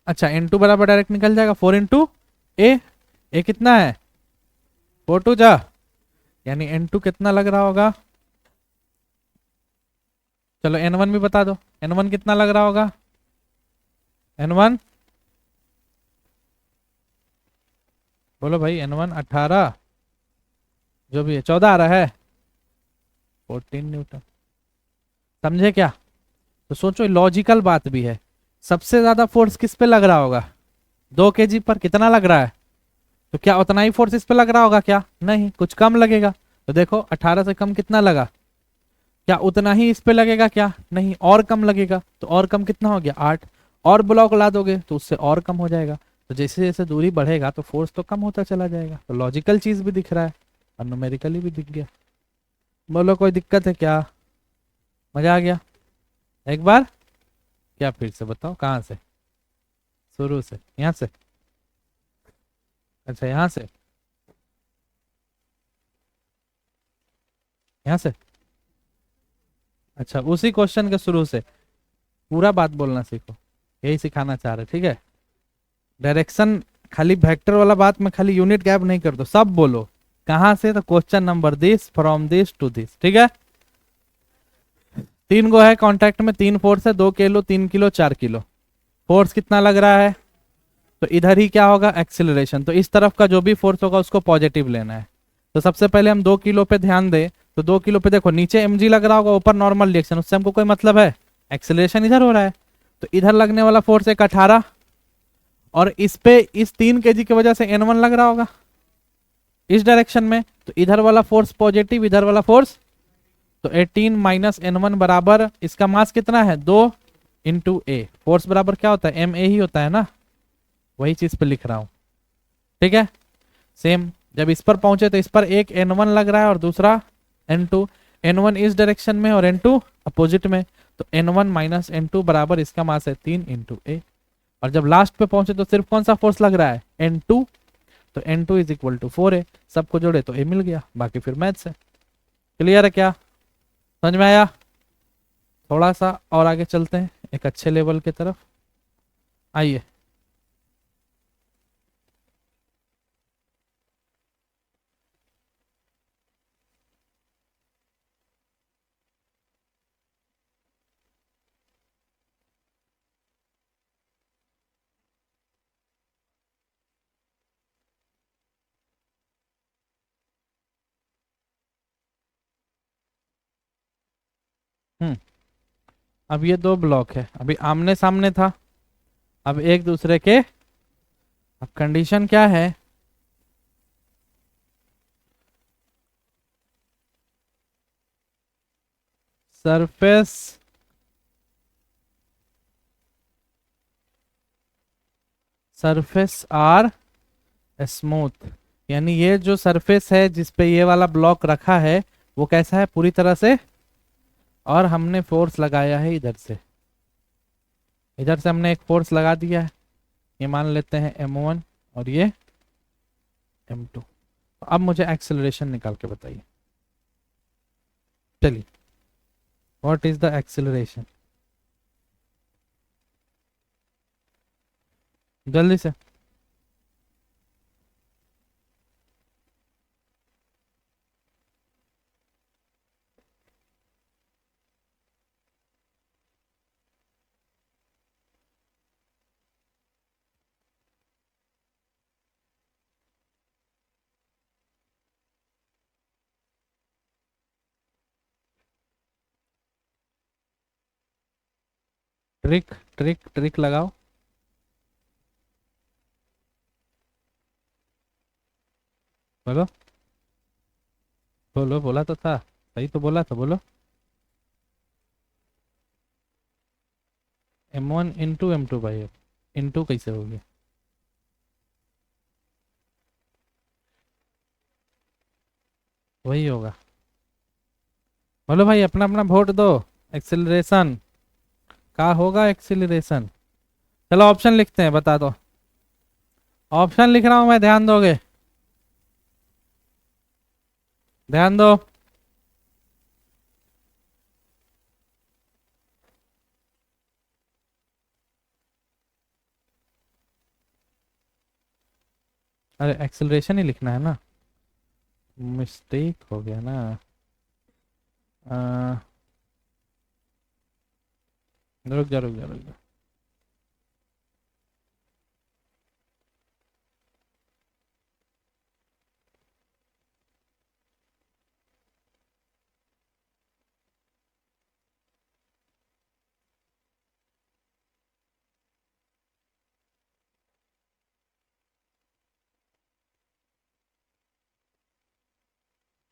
अच्छा n2 बराबर डायरेक्ट निकल जाएगा 4 इंटू ए। ए कितना है 4 2 जा, यानी n2 कितना लग रहा होगा? चलो n1 भी बता दो, n1 कितना लग रहा होगा? n1 बोलो भाई, n1 18, जो भी है 14 आ रहा है, 14 न्यूटन। समझे क्या? तो सोचो लॉजिकल बात भी है। सबसे ज्यादा फोर्स किस पे लग रहा होगा? 2 kg पर। कितना लग रहा है? तो क्या उतना ही फोर्स इस पे लग रहा होगा क्या? नहीं, कुछ कम लगेगा। तो देखो 18 से कम कितना लगा? क्या उतना ही इस पे लगेगा क्या? नहीं, और कम लगेगा। तो और कम कितना हो गया 8। और ब्लॉक ला दोगे तो उससे और कम हो जाएगा। तो जैसे जैसे दूरी बढ़ेगा तो फोर्स तो कम होता चला जाएगा। तो लॉजिकल चीज भी दिख रहा है और न्यूमेरिकली भी दिख गया। बोलो कोई दिक्कत है क्या? मजा आ गया एक बार? क्या फिर से बताओ, कहाँ से? शुरू से, यहाँ से? अच्छा यहाँ से, यहाँ से। अच्छा उसी क्वेश्चन के शुरू से पूरा बात बोलना सीखो, यही सिखाना चाह रहे, ठीक है? डायरेक्शन खाली वेक्टर वाला बात में खाली यूनिट गैप नहीं कर दो, सब बोलो। कहाँ से? तो question number this, from this to this, ठीक है? 3 गो है कांटेक्ट में, 3 फोर्स है, 2 किलो 3 किलो 4 किलो। फोर्स कितना लग रहा है? तो इधर ही क्या होगा एक्सिलरेशन। तो इस तरफ का जो भी फोर्स होगा उसको पॉजिटिव लेना है। तो सबसे पहले हम 2 किलो पे ध्यान दें। तो 2 किलो पे देखो नीचे mg लग रहा होगा, ऊपर नॉर्मल रिएक्शन, उससे हमको कोई मतलब है? एक्सिलरेशन इधर हो रहा है। तो इधर लगने वाला फोर्स एक 18, और इस पे इस 3 kg की वजह से n1 लग रहा होगा इस डायरेक्शन में। तो इधर वाला फोर्स पॉजिटिव, इधर वाला फोर्स। तो 18 माइनस n1 बराबर, इसका मास कितना है 2 इंटू ए। फोर्स बराबर क्या होता है एम ए ही होता है ना, वही चीज पे लिख रहा हूं, ठीक है? सेम जब इस पर पहुंचे तो इस पर एक n1 लग रहा है और दूसरा n2। n1 इस डायरेक्शन में और n2 अपोजिट में। तो n1 माइनस n2 बराबर, इसका मास है 3 इंटू ए। और जब लास्ट पे पहुंचे तो सिर्फ कौन सा फोर्स लग रहा है n2। तो n2 is equal to 4a। सबको जोड़े तो a मिल गया, बाकी फिर मैथ से। क्लियर है क्या? समझ में आया? थोड़ा सा और आगे चलते हैं एक अच्छे लेवल की तरफ, आइए। हम्म अब ये 2 ब्लॉक है, अभी आमने सामने था, अब एक दूसरे के। अब कंडीशन क्या है? सरफेस सरफेस आर स्मूथ, यानी ये जो सरफेस है जिस पे ये वाला ब्लॉक रखा है वो कैसा है पूरी तरह से। और हमने फोर्स लगाया है इधर से, इधर से हमने एक फोर्स लगा दिया है, ये मान लेते हैं m1 और ये m2। अब मुझे एक्सेलरेशन निकाल के बताइए, चलिए। What is the acceleration? जल्दी से। ट्रिक ट्रिक ट्रिक लगाओ। बोलो बोलो, बोला तो था, सही तो बोला था, बोलो। m1 इंटू m2 भाई, इंटू कैसे हो गया? वही होगा। बोलो भाई, अपना अपना वोट दो। एक्सेलरेशन का होगा एक्सीलरेशन। चलो ऑप्शन लिखते हैं, बता दो। ऑप्शन लिख रहा हूं मैं, ध्यान दोगे? ध्यान दो। अरे एक्सीलरेशन ही लिखना है ना, मिस्टेक हो गया ना। आ, रुक जा रुक जा रुक जा।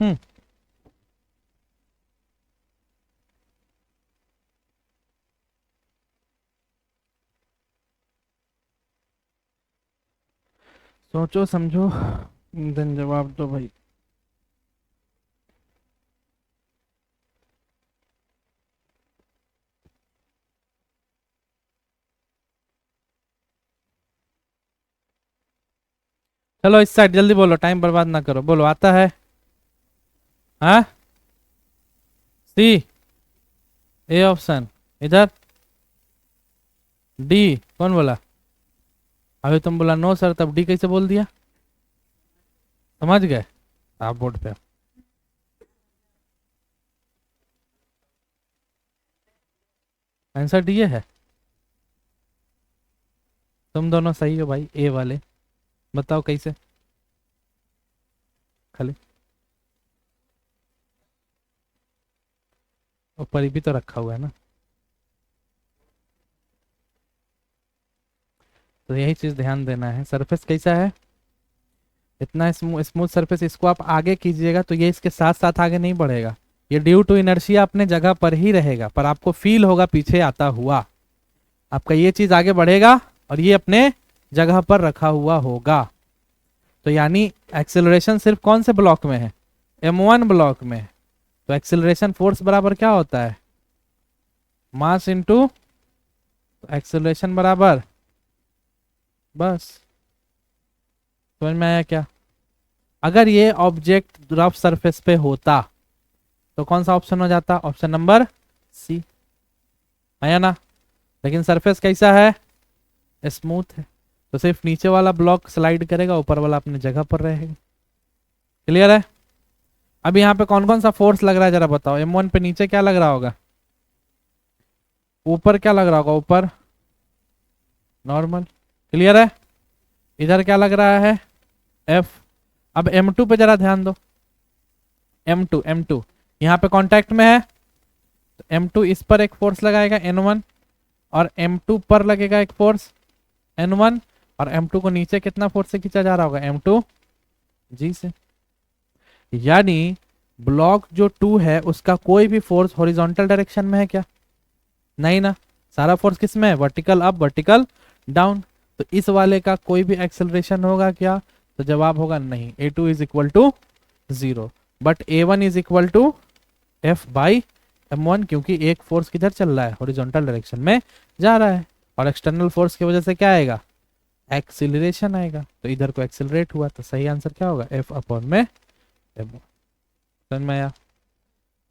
हम्म। सोचो समझो, देन जवाब दो भाई। चलो इस साइड जल्दी बोलो, टाइम बर्बाद ना करो, बोलो आता है। हाँ, सी, ए ऑप्शन। इधर डी, कौन बोला? अभी तुम बोला नो सर, तब डी कैसे बोल दिया? समझ गए? आप बोर्ड पे। आंसर डी है। तुम दोनों सही हो भाई, ए वाले। बताओ कैसे? खाली ऊपर ही भी तो रखा हुआ है ना। तो यही चीज ध्यान देना है। सरफेस कैसा है? इतना स्मूथ सरफेस, इसको आप आगे कीजिएगा तो ये इसके साथ साथ आगे नहीं बढ़ेगा। ये ड्यू टू इनर्शिया अपने जगह पर ही रहेगा, पर आपको फील होगा पीछे आता हुआ। आपका ये चीज आगे बढ़ेगा और ये अपने जगह पर रखा हुआ होगा। तो यानी एक्सेलरेशन सिर्फ कौन से ब्लॉक में है? M1 ब्लॉक में। तो एक्सेलरेशन फोर्स बराबर क्या होता है? मास इंटू एक्सेलरेशन बराबर, बस। समझ में आया क्या? अगर ये ऑब्जेक्ट रफ सरफेस पे होता तो कौन सा ऑप्शन हो जाता? Option number C. आया ना? लेकिन सरफेस कैसा है? स्मूथ है, तो सिर्फ नीचे वाला ब्लॉक स्लाइड करेगा, ऊपर वाला अपनी जगह पर रहेगा। क्लियर है? अब यहाँ पे कौन कौन सा फोर्स लग रहा है जरा बताओ। M1 पे नीचे क्या लग रहा होगा? ऊपर क्या लग रहा होगा? ऊपर नॉर्मल। क्लियर है? इधर क्या लग रहा है? F। अब M2 पे जरा ध्यान दो। M2 यहाँ पे कांटेक्ट में है, तो M2 इस पर एक फोर्स लगाएगा N1, और M2 पर लगेगा एक फोर्स N1, और M2 को नीचे कितना फोर्स से खींचा जा रहा होगा? M2 जी से। यानी ब्लॉक जो 2 है उसका कोई भी फोर्स हॉरिजॉन्टल डायरेक्शन में है क्या? नहीं ना। सारा फोर्स किस में है? Vertical up, vertical down. तो इस वाले का कोई भी एक्सेलरेशन होगा क्या? तो जवाब होगा नहीं। A2 is equal to 0, but A1 is equal to F by M1, क्योंकि एक फोर्स किधर चल रहा है? हॉरिजॉन्टल डायरेक्शन में जा रहा है, और एक्सटर्नल फोर्स की वजह से क्या आएगा? एक्सिलरेशन आएगा। तो इधर को एक्सिलरेट हुआ, तो सही आंसर क्या होगा? F अपॉन में M1। समझ में आया?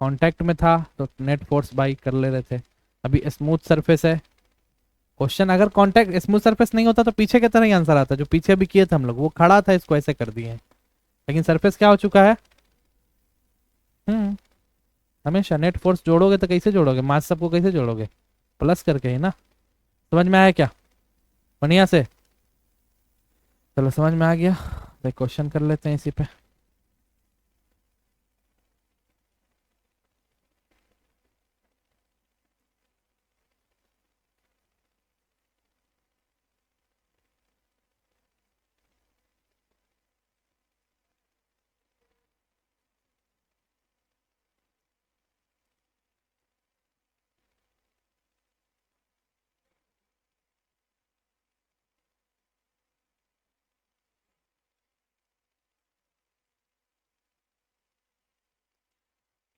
कांटेक्ट में था तो नेट फोर्स बाई कर ले रहे थे। अभी स्मूथ सरफेस है। क्वेश्चन अगर कांटेक्ट स्मूथ सरफेस नहीं होता तो पीछे की तरह ही आंसर आता, जो पीछे भी किए थे हम लोग, वो खड़ा था, इसको ऐसे कर दिए। लेकिन सरफेस क्या हो चुका है? हम्म। हमेशा नेट फोर्स जोड़ोगे तो कैसे जोड़ोगे? मास सबको कैसे जोड़ोगे? प्लस करके ही ना। समझ में आया क्या? बढ़िया से। चलो समझ में आ गया, तो क्वेश्चन कर लेते हैं इसी पे।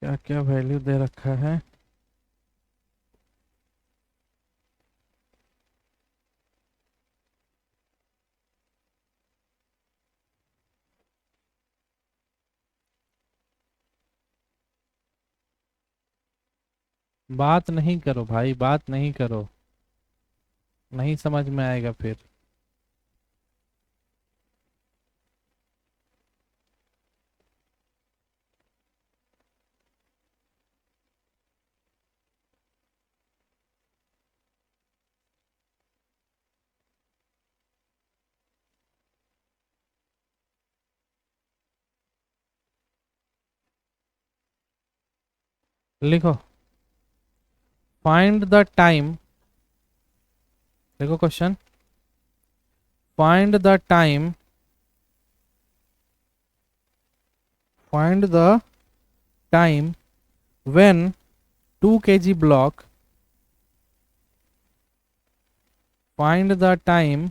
क्या क्या वैल्यू दे रखा है? बात नहीं करो भाई, बात नहीं करो, नहीं समझ में आएगा फिर। लिखो, फाइंड द टाइम, देखो question, find the time, find the time when 2 kg block, find the time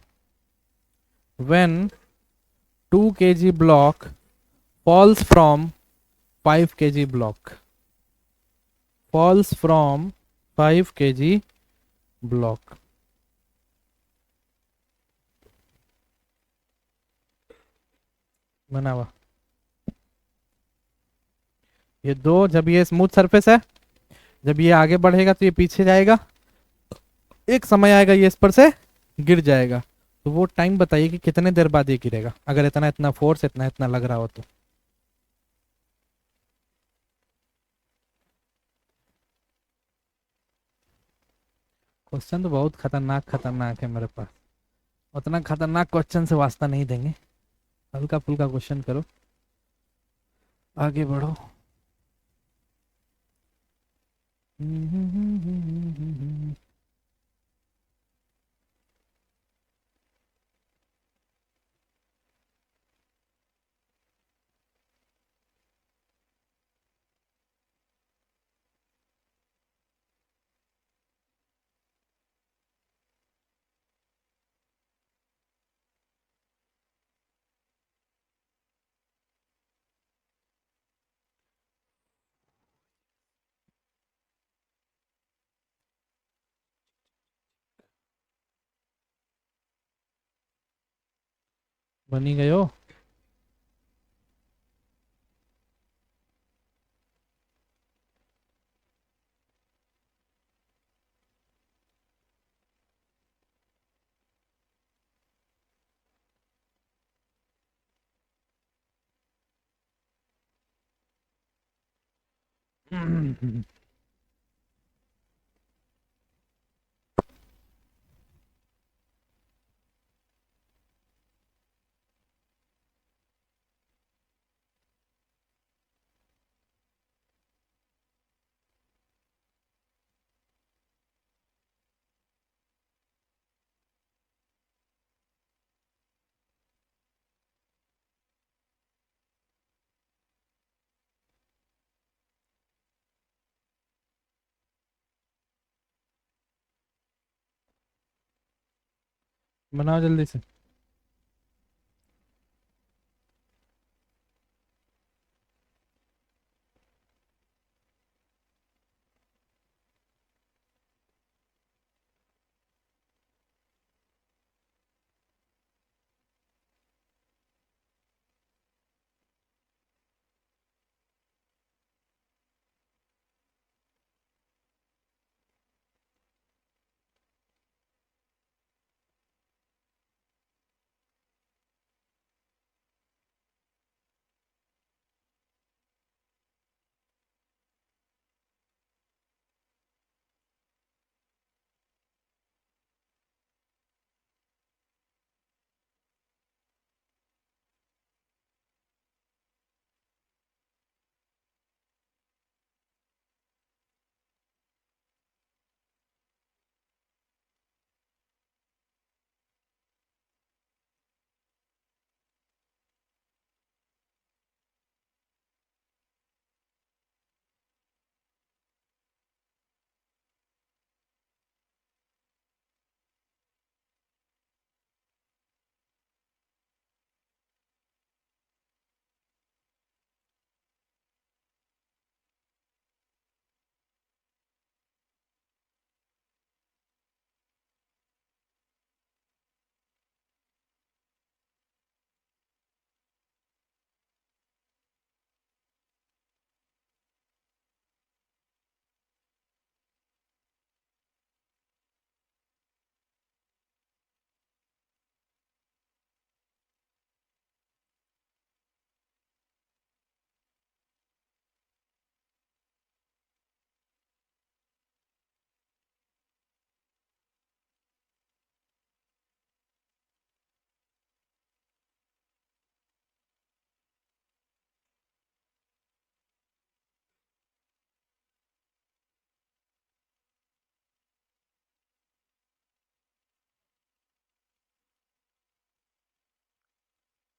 when 2 kg block falls from 5 kg block, falls from 5 kg block। बना हुआ, ये दो, जब ये स्मूथ सरफेस है, जब ये आगे बढ़ेगा तो ये पीछे जाएगा, एक समय आएगा ये इस पर से गिर जाएगा। तो वो टाइम बताइए कि कितने देर बाद ये गिरेगा, अगर इतना इतना फोर्स इतना इतना लग रहा हो तो। क्वेश्चन तो बहुत खतरनाक खतरनाक है मेरे पास, उतना खतरनाक क्वेश्चन से वास्ता नहीं देंगे, हल्का फुल्का क्वेश्चन करो, आगे बढ़ो। बनी गए हो? बनाओ जल्दी से।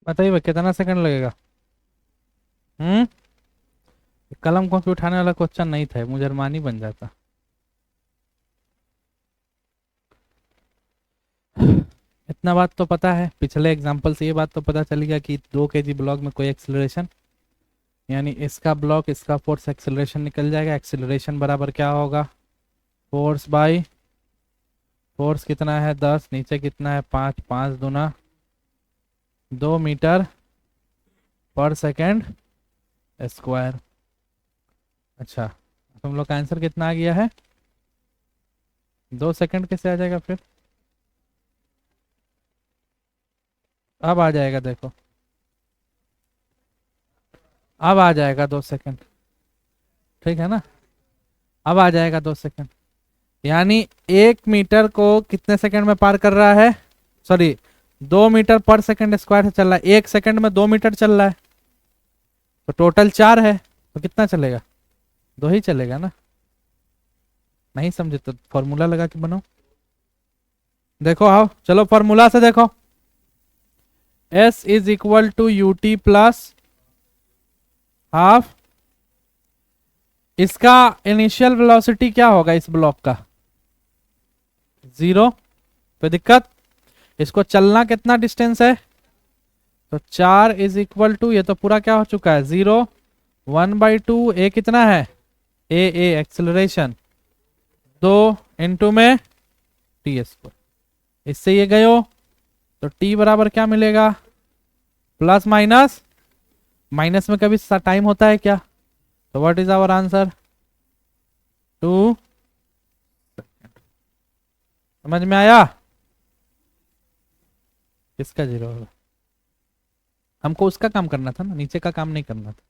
बताइए भाई कितना सेकंड लगेगा? हम्म। कलम कॉपी उठाने वाला क्वेश्चन नहीं था, मुजरमानी बन जाता। इतना बात तो पता है, पिछले एग्जांपल से ये बात तो पता चली गया कि 2 kg ब्लॉक में कोई एक्सेलरेशन, यानी इसका ब्लॉक इसका फोर्स एक्सेलरेशन निकल जाएगा। एक्सेलरेशन बराबर क्या होगा? फोर्स बाई फोर्स कितना है 10, नीचे कितना है 5, 5 दूना 2 मीटर पर सेकेंड स्क्वायर। अच्छा, तुम लोग का आंसर कितना आ गया है? 2 सेकंड कैसे आ जाएगा फिर? अब आ जाएगा, देखो अब आ जाएगा 2 सेकंड। ठीक है ना? अब आ जाएगा 2 सेकंड। यानी 1 मीटर को कितने सेकंड में पार कर रहा है? सॉरी, 2 मीटर पर सेकंड स्क्वायर से चल रहा है, 1 सेकंड में 2 मीटर चल रहा है, तो टोटल 4 है, तो कितना चलेगा? 2 ही चलेगा ना। नहीं समझे तो फॉर्मूला लगा के बनाओ। देखो आओ, चलो फॉर्मूला से देखो। S is equal to U T plus half. इसका इनिशियल वेलोसिटी क्या होगा इस ब्लॉक का? 0। कोई दिक्कत? इसको चलना कितना डिस्टेंस है? तो 4 इज इक्वल टू, ये तो पूरा क्या हो चुका है 0, 1/2। ए कितना है? ए एक्सेलरेशन 2 में टी स्क्वायर। इससे ये गयो, तो टी बराबर क्या मिलेगा? प्लस माइनस, माइनस में कभी टाइम होता है क्या? तो व्हाट इज आवर आंसर? 2। समझ में आया? किसका 0 होगा? हमको उसका काम करना था ना, नीचे का काम नहीं करना था।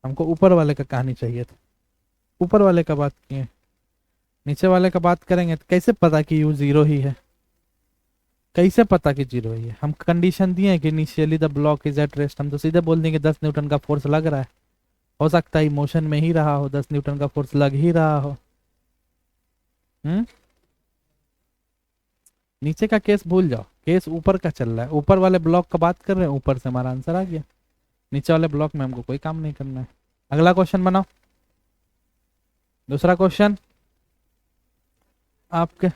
हमको ऊपर वाले का कहानी चाहिए था। ऊपर वाले का बात किए, नीचे वाले का बात करेंगे तो कैसे पता कि यू 0 ही है? कैसे पता कि 0 ही है? हम कंडीशन दिए हैं कि initially the block is at rest, हम तो सीधे बोल देंगे 10 न्यूटन का फोर्स लग रहा है। हो सकता है मोशन में ही रहा हो, 10 न्यूटन का फोर्स लग ही रहा हो। हम्म। नीचे का केस भूल जाओ, केस ऊपर का चल रहा है, ऊपर वाले ब्लॉक का बात कर रहे हैं, ऊपर से हमारा आंसर आ गया। नीचे वाले ब्लॉक में हमको कोई काम नहीं करना है। अगला क्वेश्चन बनाओ, दूसरा क्वेश्चन आपके।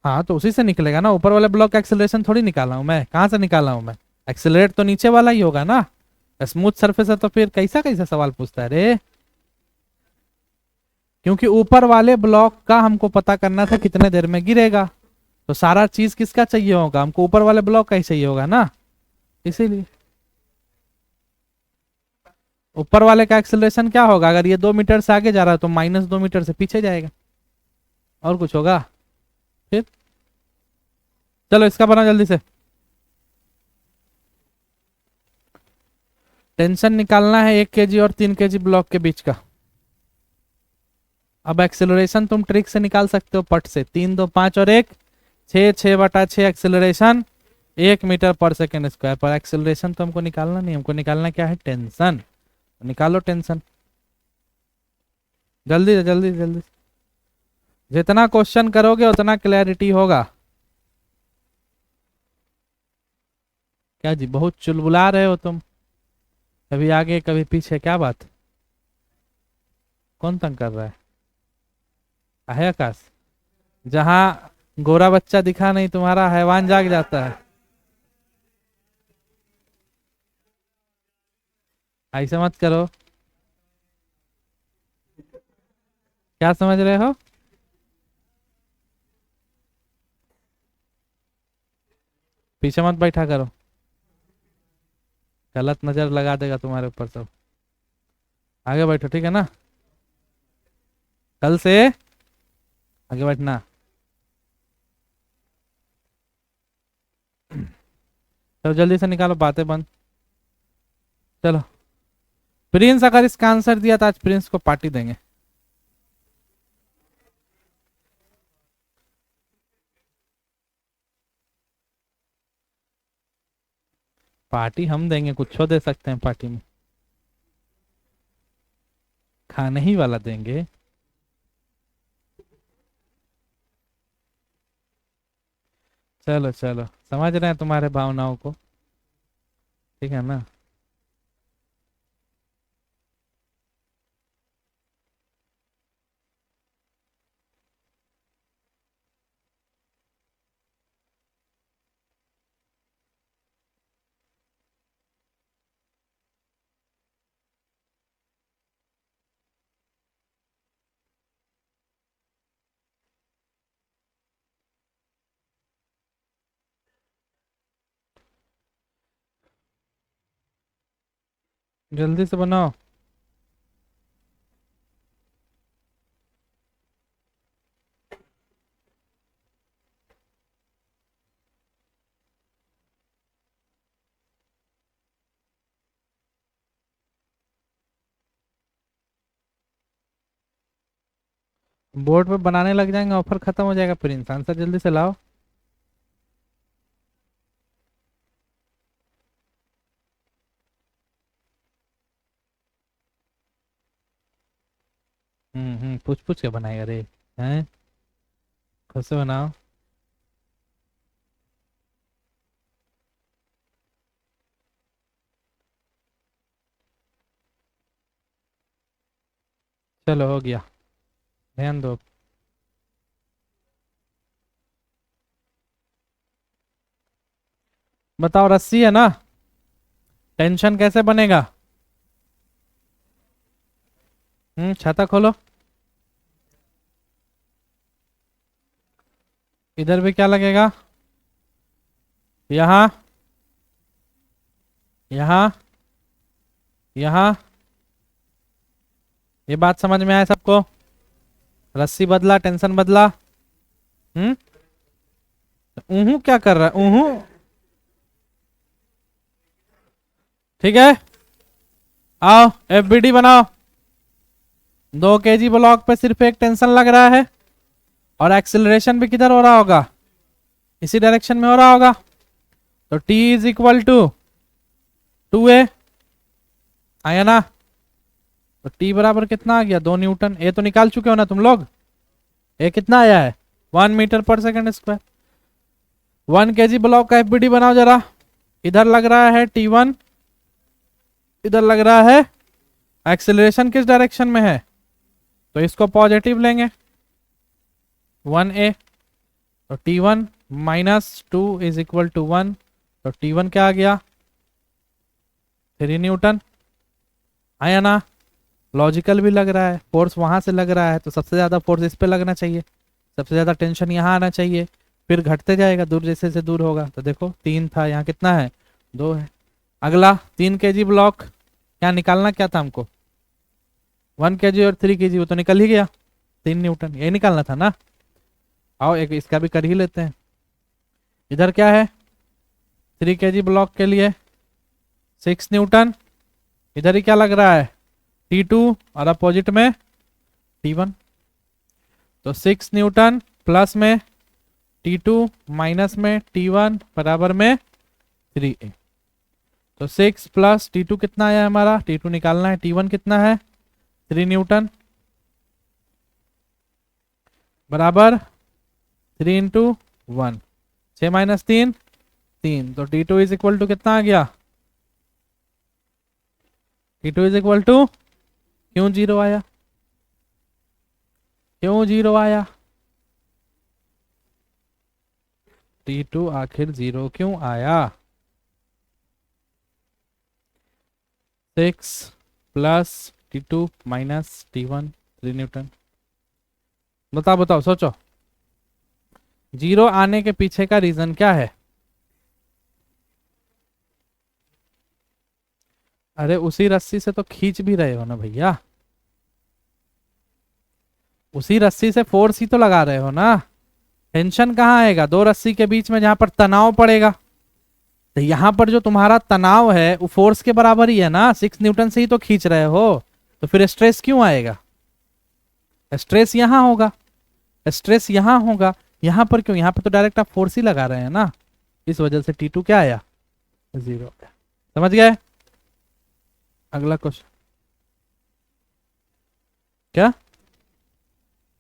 हाँ तो उसी से निकलेगा ना, ऊपर वाले ब्लॉक का एक्सेलरेशन थोड़ी निकाला हूं मैं, कहाँ से निकाला हूं मैं? एक्सेलरेट तो नीचे वाला ही होगा ना, स्मूथ सरफेस है तो फिर कैसा कैसा सवाल पूछता है रे? क्योंकि ऊपर वाले ब्लॉक का हमको पता करना था कितने देर में गिरेगा, तो सारा चीज किसका चाहिए होगा? हमको ऊपर वाले ब्लॉक का ही चाहिए होगा ना, इसीलिए। ऊपर वाले का एक्सेलरेशन क्या होगा? अगर ये 2 मीटर से आगे जा रहा है तो -2 मीटर से पीछे जाएगा, और कुछ होगा? फिर चलो इसका बना जल्दी से। टेंशन निकालना है 1 kg और 3 kg ब्लॉक के बीच का। अब एक्सेलरेशन तुम ट्रिक से निकाल सकते हो पट से, 3 2 5 और 1 6, 6/6 एक्सेलरेशन 1 मीटर पर सेकेंड स्क्वायर। पर एक्सेलरेशन तो हमको निकालना नहीं, हमको निकालना क्या है? टेंशन। निकालो टेंशन, जल्दी से जल्दी जल्दी। जितना क्वेश्चन करोगे उतना क्लैरिटी होगा। क्या जी बहुत चुलबुला रहे हो तुम, कभी आगे कभी पीछे, क्या बात? कौन तंग कर रहा है आकाश? जहां गोरा बच्चा दिखा नहीं तुम्हारा हैवान जाग जाता है। ऐसे मत करो। क्या समझ रहे हो? पीछे मत बैठा करो, गलत नजर लगा देगा तुम्हारे ऊपर सब। आगे बैठो, ठीक है ना? कल से आगे बैठना। चलो जल्दी से निकालो, बातें बंद। चलो, प्रिंस अगर इसका आंसर दिया तो आज प्रिंस को पार्टी देंगे। पार्टी हम देंगे, कुछ दे सकते हैं पार्टी में, खाने ही वाला देंगे। चलो चलो, समझ रहे हैं तुम्हारे भावनाओं को। ठीक है ना। जल्दी से बनाओ। बोर्ड पे बनाने लग जाएंगे, ऑफर खत्म हो जाएगा, फिर इंसान से जल्दी से लाओ। पूछ पूछ के बनाएगा रे। हैं, खुद से बनाओ। चलो हो गया, ध्यान दो। बताओ, रस्सी है ना, टेंशन कैसे बनेगा? छाता खोलो। इधर भी क्या लगेगा? यहाँ, यहाँ, यहाँ। ये बात समझ में आया सबको? रस्सी बदला, टेंशन बदला। हम्म। क्या कर रहा है ठीक है, आओ एफबीडी बनाओ। 2 kg ब्लॉक पे सिर्फ एक टेंशन लग रहा है, और एक्सिलरेशन भी किधर हो रहा होगा? इसी डायरेक्शन में हो रहा होगा। तो T is equal to 2a, आया ना? तो T बराबर कितना आ गया? 2 न्यूटन। ए तो निकाल चुके हो ना तुम लोग? ए कितना आया है? 1 मीटर/सेकंड स्क्वायर। 1 kg ब्लॉक का एफबीडी बनाओ जरा। इधर लग रहा है T1, इधर लग रहा है, एक्सिलरेशन किस डायरेक्शन में है? तो इसको पॉजिटिव लेंगे, 1a। तो T1 -2 इज इक्वल टू 1। तो T1 क्या आ गया? 3 न्यूटन। आया ना? लॉजिकल भी लग रहा है, फोर्स वहां से लग रहा है, तो सबसे ज्यादा फोर्स इस पे लगना चाहिए, सबसे ज्यादा टेंशन यहाँ आना चाहिए, फिर घटते जाएगा दूर जैसे जैसे दूर होगा। तो देखो 3 था, यहाँ कितना है? 2 है। अगला 3 kg ब्लॉक, क्या निकालना क्या था हमको? 1 kg और 3 kg, वो तो निकल ही गया, 3 न्यूटन, यही निकालना था ना। आओ एक इसका भी कर ही लेते हैं। इधर क्या है? 3 kg ब्लॉक के लिए 6 न्यूटन। इधर ही क्या लग रहा है? T2, और अपोजिट में T1। तो 6 न्यूटन प्लस में T2 माइनस में T1 बराबर में 3a। तो 6 प्लस T2 कितना आया हमारा? T2 निकालना है, T1 कितना है? 3 न्यूटन बराबर 3 इंटू 1, 6 माइनस 3, 3। तो T2 इज इक्वल टू कितना आ गया? T2 इज इक्वल टू, क्यों 0 आया? क्यों 0 आया? T2 आखिर 0 क्यों आया? 6 plus T2 minus T1, 3 Newton. बताओ बताओ, सोचो, 0 आने के पीछे का रीजन क्या है? अरे उसी रस्सी से तो खींच भी रहे हो ना भैया, उसी रस्सी से फोर्स ही तो लगा रहे हो ना। टेंशन कहाँ आएगा? 2 रस्सी के बीच में जहां पर तनाव पड़ेगा, तो यहां पर जो तुम्हारा तनाव है वो फोर्स के बराबर ही है ना, 6 न्यूटन से ही तो खींच रहे हो। तो फिर स्ट्रेस क्यों आएगा? स्ट्रेस यहां होगा, स्ट्रेस यहां होगा, यहां पर क्यों? यहां पर तो डायरेक्ट आप फोर्स ही लगा रहे हैं ना, इस वजह से T2 क्या आया? 0 आया। समझ गए? अगला क्वेश्चन। क्या?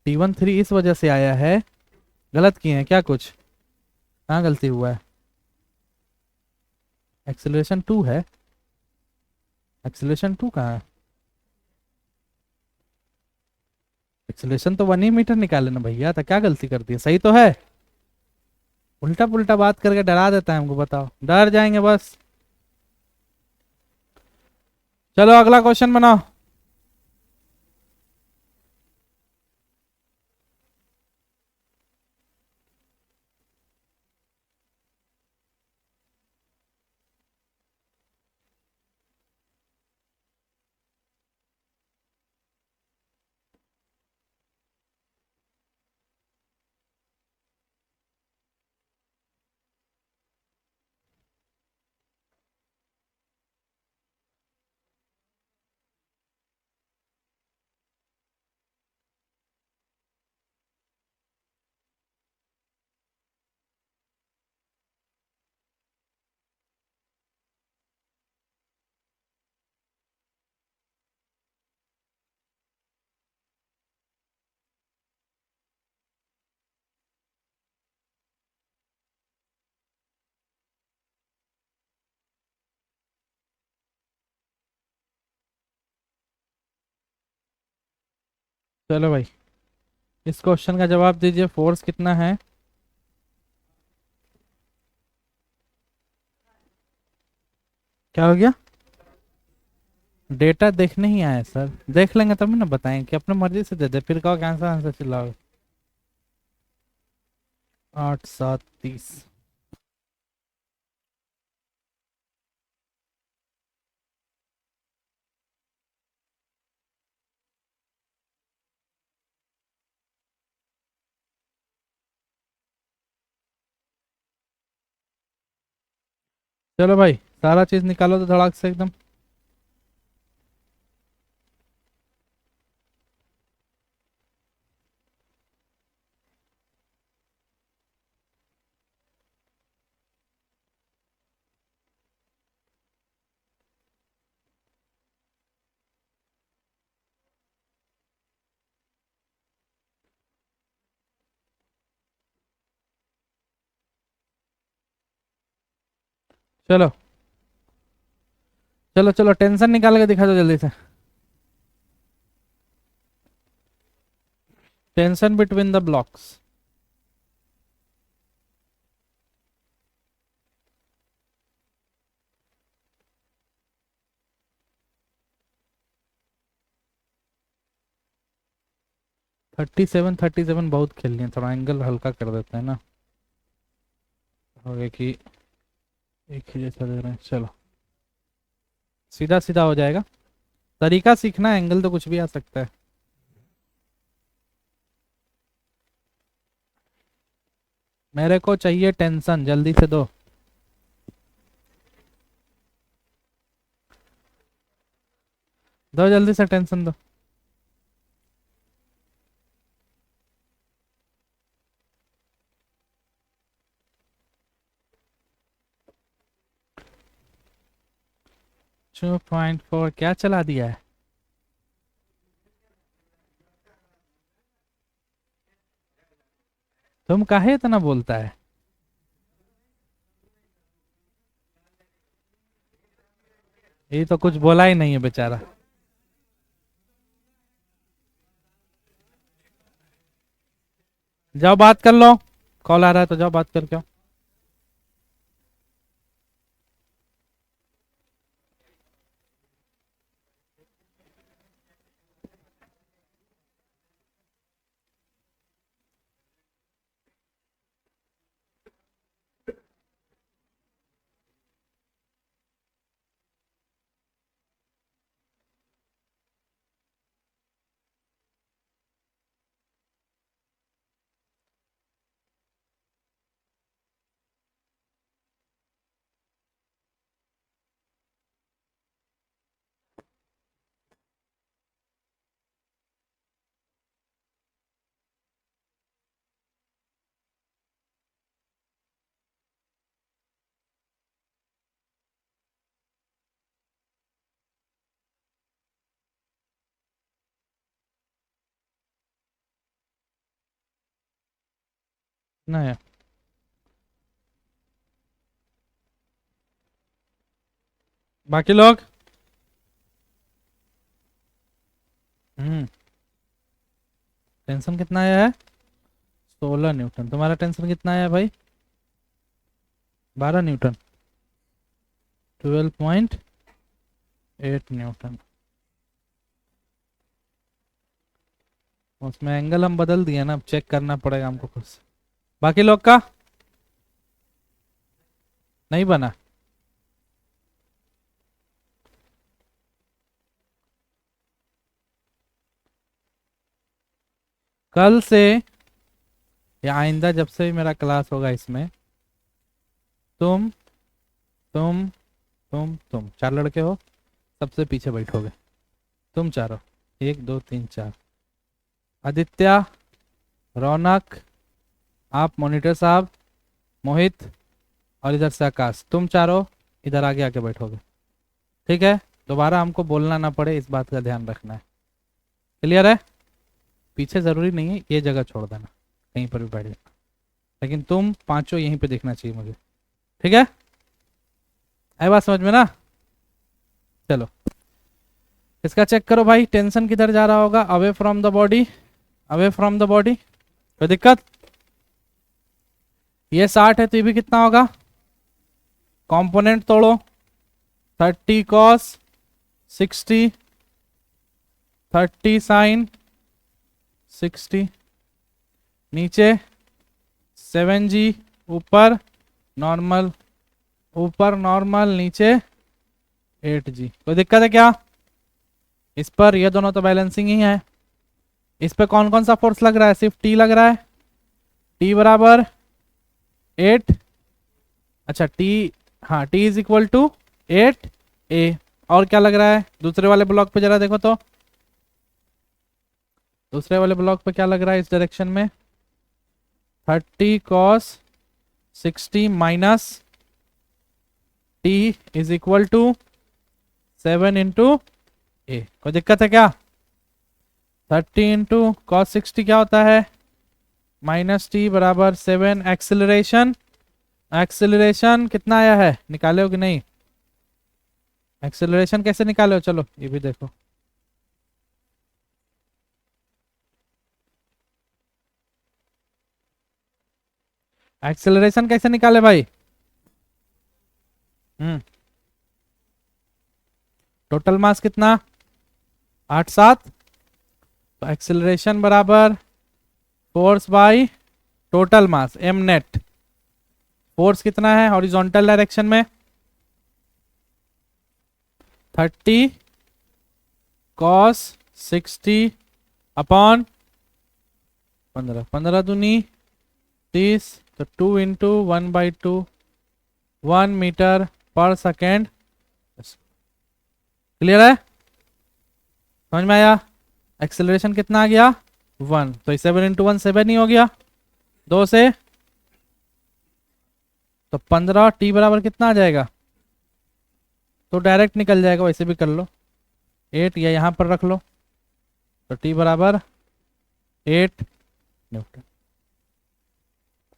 T1 3 इस वजह से आया है? गलत किए हैं क्या कुछ? कहाँ गलती हुआ है? एक्सेलरेशन 2 है। एक्सेलरेशन 2 कहाँ है? एक्सेलरेशन तो 1 ही मीटर निकाले ना भैया, तो क्या गलती कर दी है? सही तो है। उल्टा पुल्टा बात करके डरा देता है हमको, बताओ डर जाएंगे बस। चलो अगला क्वेश्चन बनाओ। चलो भाई, इस क्वेश्चन का जवाब दीजिए, फोर्स कितना है? क्या हो गया? डेटा देखने ही आए सर, देख लेंगे तभी ना बताएंगे कि अपने मर्जी से दे दे, फिर कहो आंसर आंसर चिल्लाओ। 8 7 30। चलो भाई, सारा चीज निकालो तो धड़ाक से एकदम। चलो चलो चलो, टेंशन निकाल के दिखा दो जल्दी से। Tension between the blocks. 37 37 बहुत खेल लिए, थोड़ा एंगल हल्का कर देते हैं ना। और एक ही जैसा दे रहे हैं, चलो सीधा सीधा हो जाएगा। तरीका सीखना है, एंगल तो कुछ भी आ सकता है। मेरे को चाहिए टेंशन, जल्दी से दो। दो जल्दी से टेंशन दो। 2.4 क्या चला दिया है? तुम काहे इतना बोलता है? ये तो कुछ बोला ही नहीं है बेचारा। जाओ बात कर लो, कॉल आ रहा है तो जाओ बात करके आओ। ना यार। बाकी लोग? हम्म। टेंशन कितना आया है? 16 न्यूटन। तुम्हारा टेंशन कितना आया है भाई? 12 न्यूटन। 12.8 न्यूटन। उसमें एंगल हम बदल दिए ना, अब चेक करना पड़ेगा हमको खुद से। बाकी लोग का नहीं बना? कल से या आइंदा जब से भी मेरा क्लास होगा इसमें, तुम तुम तुम चार लड़के हो, सबसे पीछे बैठोगे। तुम चारों, 1 2 3 4। आदित्य, रौनक, आप मॉनिटर साहब, मोहित, और इधर से आकाश, तुम चारों इधर आगे आके बैठोगे। ठीक है? दोबारा हमको बोलना ना पड़े, इस बात का ध्यान रखना है। क्लियर है? पीछे जरूरी नहीं है, ये जगह छोड़ देना, कहीं पर भी बैठ जाना, लेकिन तुम पांचों यहीं पे देखना चाहिए मुझे। ठीक है? आई बात समझ में ना? चलो, इसका चेक करो भाई, टेंशन किधर जा रहा होगा? Away from the body, away from the body. कोई दिक्कत? ये 60 है तो ये भी कितना होगा? कंपोनेंट तोड़ो। 30 cos 60, 30 sin 60, नीचे 7g, ऊपर नॉर्मल, ऊपर नॉर्मल, नीचे 8g। कोई दिक्कत है क्या? इस पर ये दोनों तो बैलेंसिंग ही है। इस पे कौन कौन सा फोर्स लग रहा है? सिर्फ टी लग रहा है। टी बराबर 8। अच्छा टी, हाँ टी इज इक्वल टू 8 ए। और क्या लग रहा है दूसरे वाले ब्लॉक पे? जरा देखो तो, दूसरे वाले ब्लॉक पे क्या लग रहा है इस डायरेक्शन में? 30 cos 60 minus T is equal to 7 into a. कोई दिक्कत है क्या? 30 इंटू cos 60 क्या होता है? माइनस टी बराबर 7। एक्सिलरेशन, एक्सिलरेशन कितना आया है निकाले हो कि नहीं? एक्सिलरेशन कैसे निकाले हो? चलो ये भी देखो। एक्सेलरेशन कैसे निकाले भाई? टोटल मास कितना? 8 7। तो एक्सेलरेशन बराबर force by total mass, M net. Force कितना है हॉरिजॉन्टल डायरेक्शन में? 30 cos 60 अपॉन 15, 15 दूनी 30, तो 2 इंटू 1/2, 1 मीटर पर सेकेंड। क्लियर है? समझ में आया? एक्सेलरेशन कितना आ गया? 1। तो 7 इंटू 1 7 ही हो गया, 2 से। तो 15, टी बराबर कितना आ जाएगा? तो डायरेक्ट निकल जाएगा, वैसे भी कर लो। 8 या यहाँ पर रख लो, तो टी बराबर 8 न्यूटन।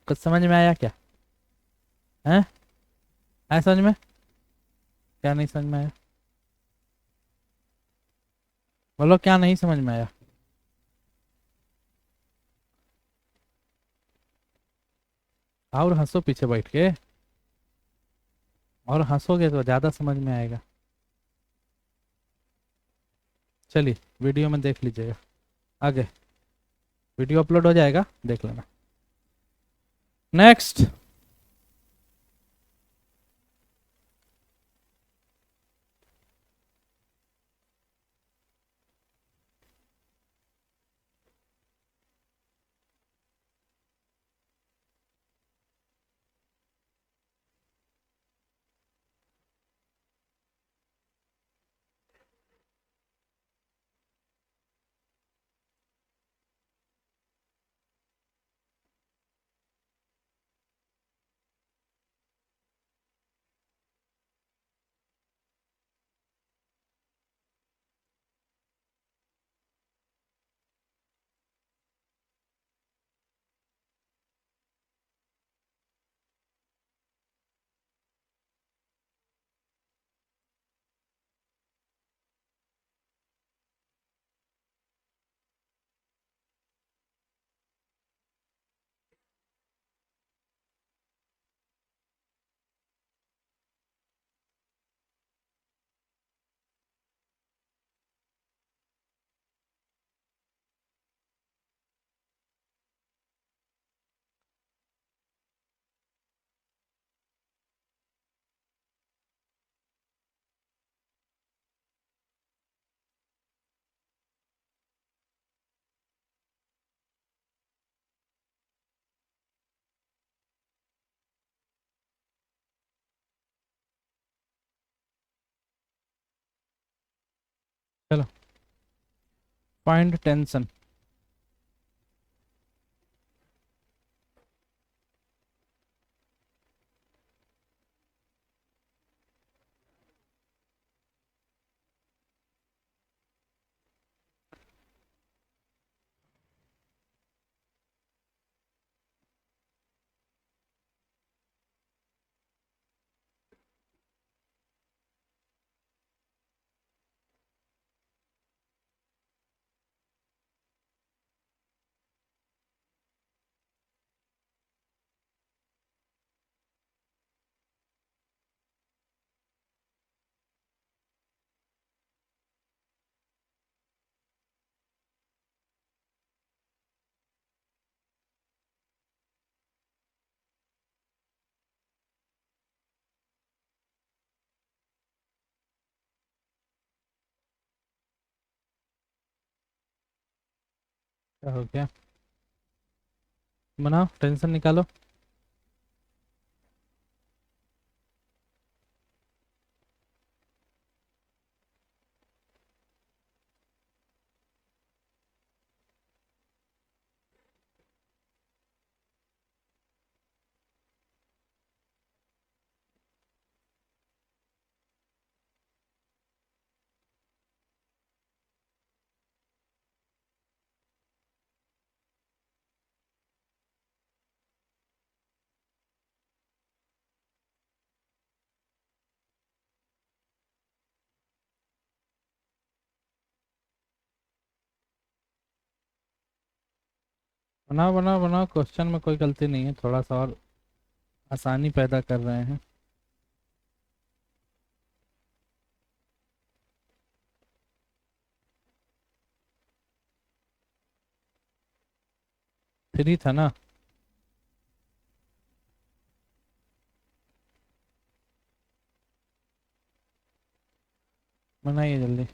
कुछ समझ में आया क्या? है? आया समझ में? क्या नहीं समझ में आया? बोलो क्या नहीं समझ में आया? और हंसो पीछे बैठ के, और हंसोगे तो ज्यादा समझ में आएगा। चलिए वीडियो में देख लीजिएगा, आगे वीडियो अपलोड हो जाएगा, देख लेना। नेक्स्ट, चलो, फाइंड टेंशन। क्या हो गया? बनाओ, टेंशन निकालो। बनाओ बनाओ बनाओ, क्वेश्चन में कोई गलती नहीं है, थोड़ा सा और आसानी पैदा कर रहे हैं। फ्री था ना? बनाइए जल्दी।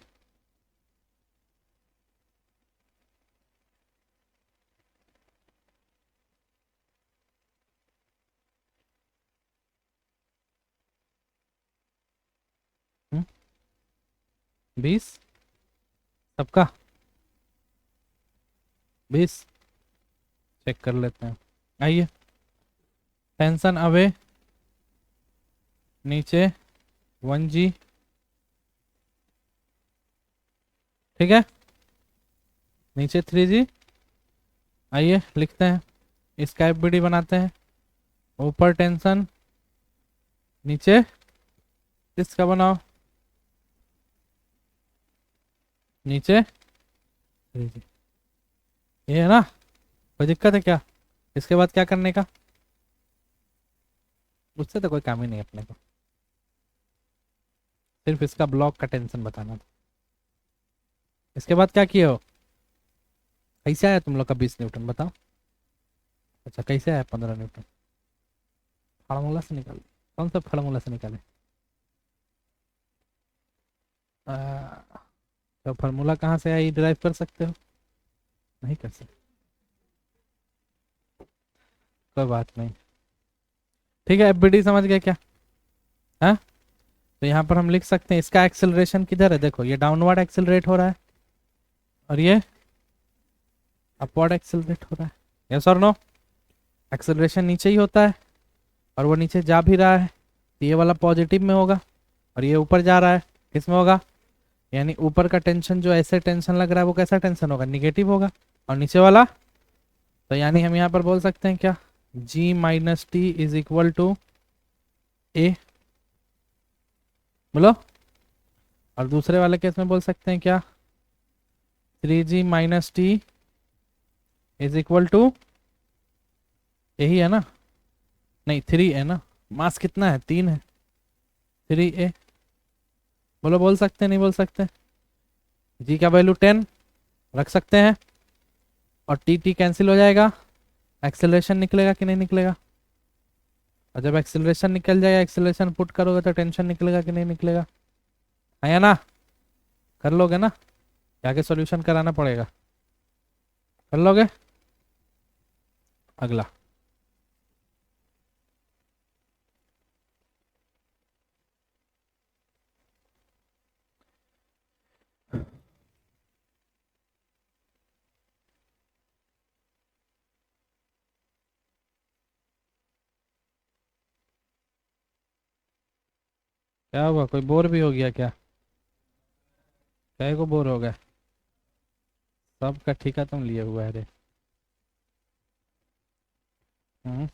20 सबका? 20 चेक कर लेते हैं। आइए, टेंशन अवे, नीचे 1G, ठीक है, नीचे 3G। आइए लिखते हैं, इसका एफबीडी बनाते हैं। ऊपर टेंशन, नीचे इसका बनाओ, नीचे 3G। ये है ना? कोई दिक्कत है क्या इसके बाद क्या करने का? उससे तो कोई काम ही नहीं है अपने को, सिर्फ इसका ब्लॉक का टेंशन बताना था। इसके बाद क्या किए हो? कैसे आया तुम लोग का 20 न्यूटन बताओ? अच्छा, कैसे आया 15 न्यूटन? फार्मूला से निकाल। कौन सा फार्मूला से निकाले? तो फार्मूला कहाँ से आई, ड्राइव कर सकते हो? नहीं कर सकते? कोई बात नहीं, ठीक है। एफबीडी समझ गए क्या? हाँ, तो यहाँ पर हम लिख सकते हैं इसका एक्सेलरेशन किधर है, देखो ये डाउनवर्ड एक्सेलरेट हो रहा है और ये अपवर्ड एक्सेलरेट हो रहा है। यस और नो? एक्सेलरेशन नीचे ही होता है और वो नीचे जा भी रहा है, तो ये वाला पॉजिटिव में होगा और ये ऊपर जा रहा है, किस में होगा? यानी ऊपर का टेंशन जो ऐसे टेंशन लग रहा है वो कैसा टेंशन होगा? निगेटिव होगा। और नीचे वाला, तो यानी हम यहाँ पर बोल सकते हैं क्या? G-T इज इक्वल टू ए, बोलो। और दूसरे वाले केस में बोल सकते हैं क्या? 3G-T इज इक्वल टू, यही है ना? नहीं, 3 है ना? मास कितना है? 3 है। 3A, बोलो। बोल सकते हैं नहीं बोल सकते? जी का वैल्यू 10 रख सकते हैं और टी कैंसिल हो जाएगा, एक्सेलरेशन निकलेगा कि नहीं निकलेगा? और जब एक्सेलरेशन निकल जाएगा, एक्सेलरेशन पुट करोगे तो टेंशन निकलेगा कि नहीं निकलेगा? है या ना? कर लोगे ना? आगे सॉल्यूशन कराना पड़ेगा, कर लोगे? अगला, क्या हुआ, कोई बोर भी हो गया क्या? कई को बोर हो गया? सबका ठिका तुम लिए हुआ है रे। हम्म।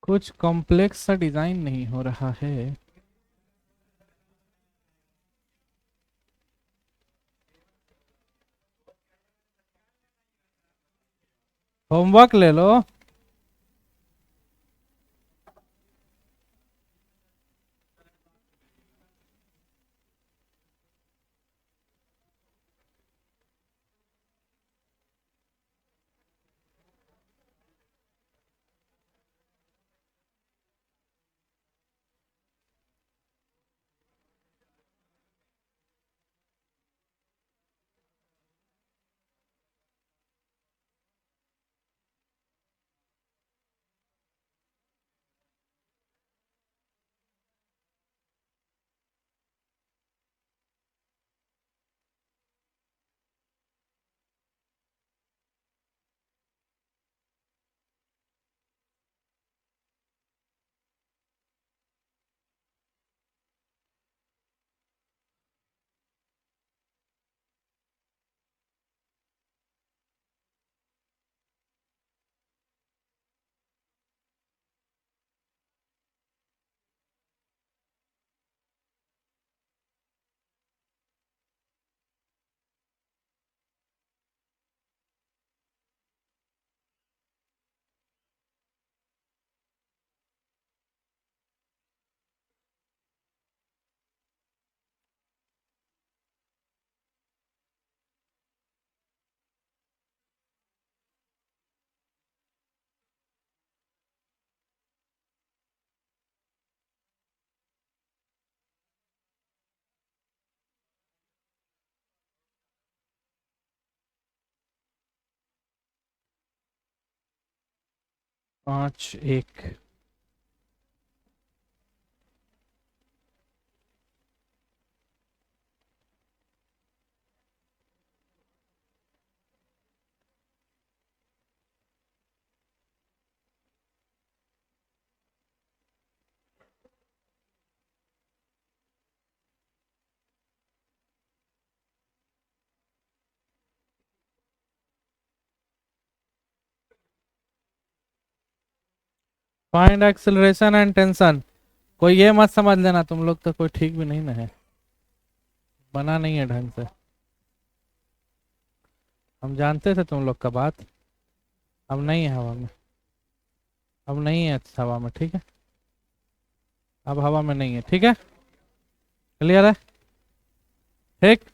कुछ कॉम्प्लेक्स सा डिजाइन नहीं हो रहा है। होमवर्क ले लो। 5-1। Find acceleration and tension. कोई ये मत समझ लेना तुम लोग तो कोई ठीक भी नहीं ना है, बना नहीं है ढंग से। हम जानते थे तुम लोग का बात। अब नहीं है हवा में। अब नहीं है हवा में, ठीक है। अब हवा में नहीं है, ठीक है। क्लियर है? ठीक।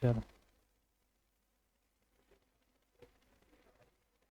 चलो।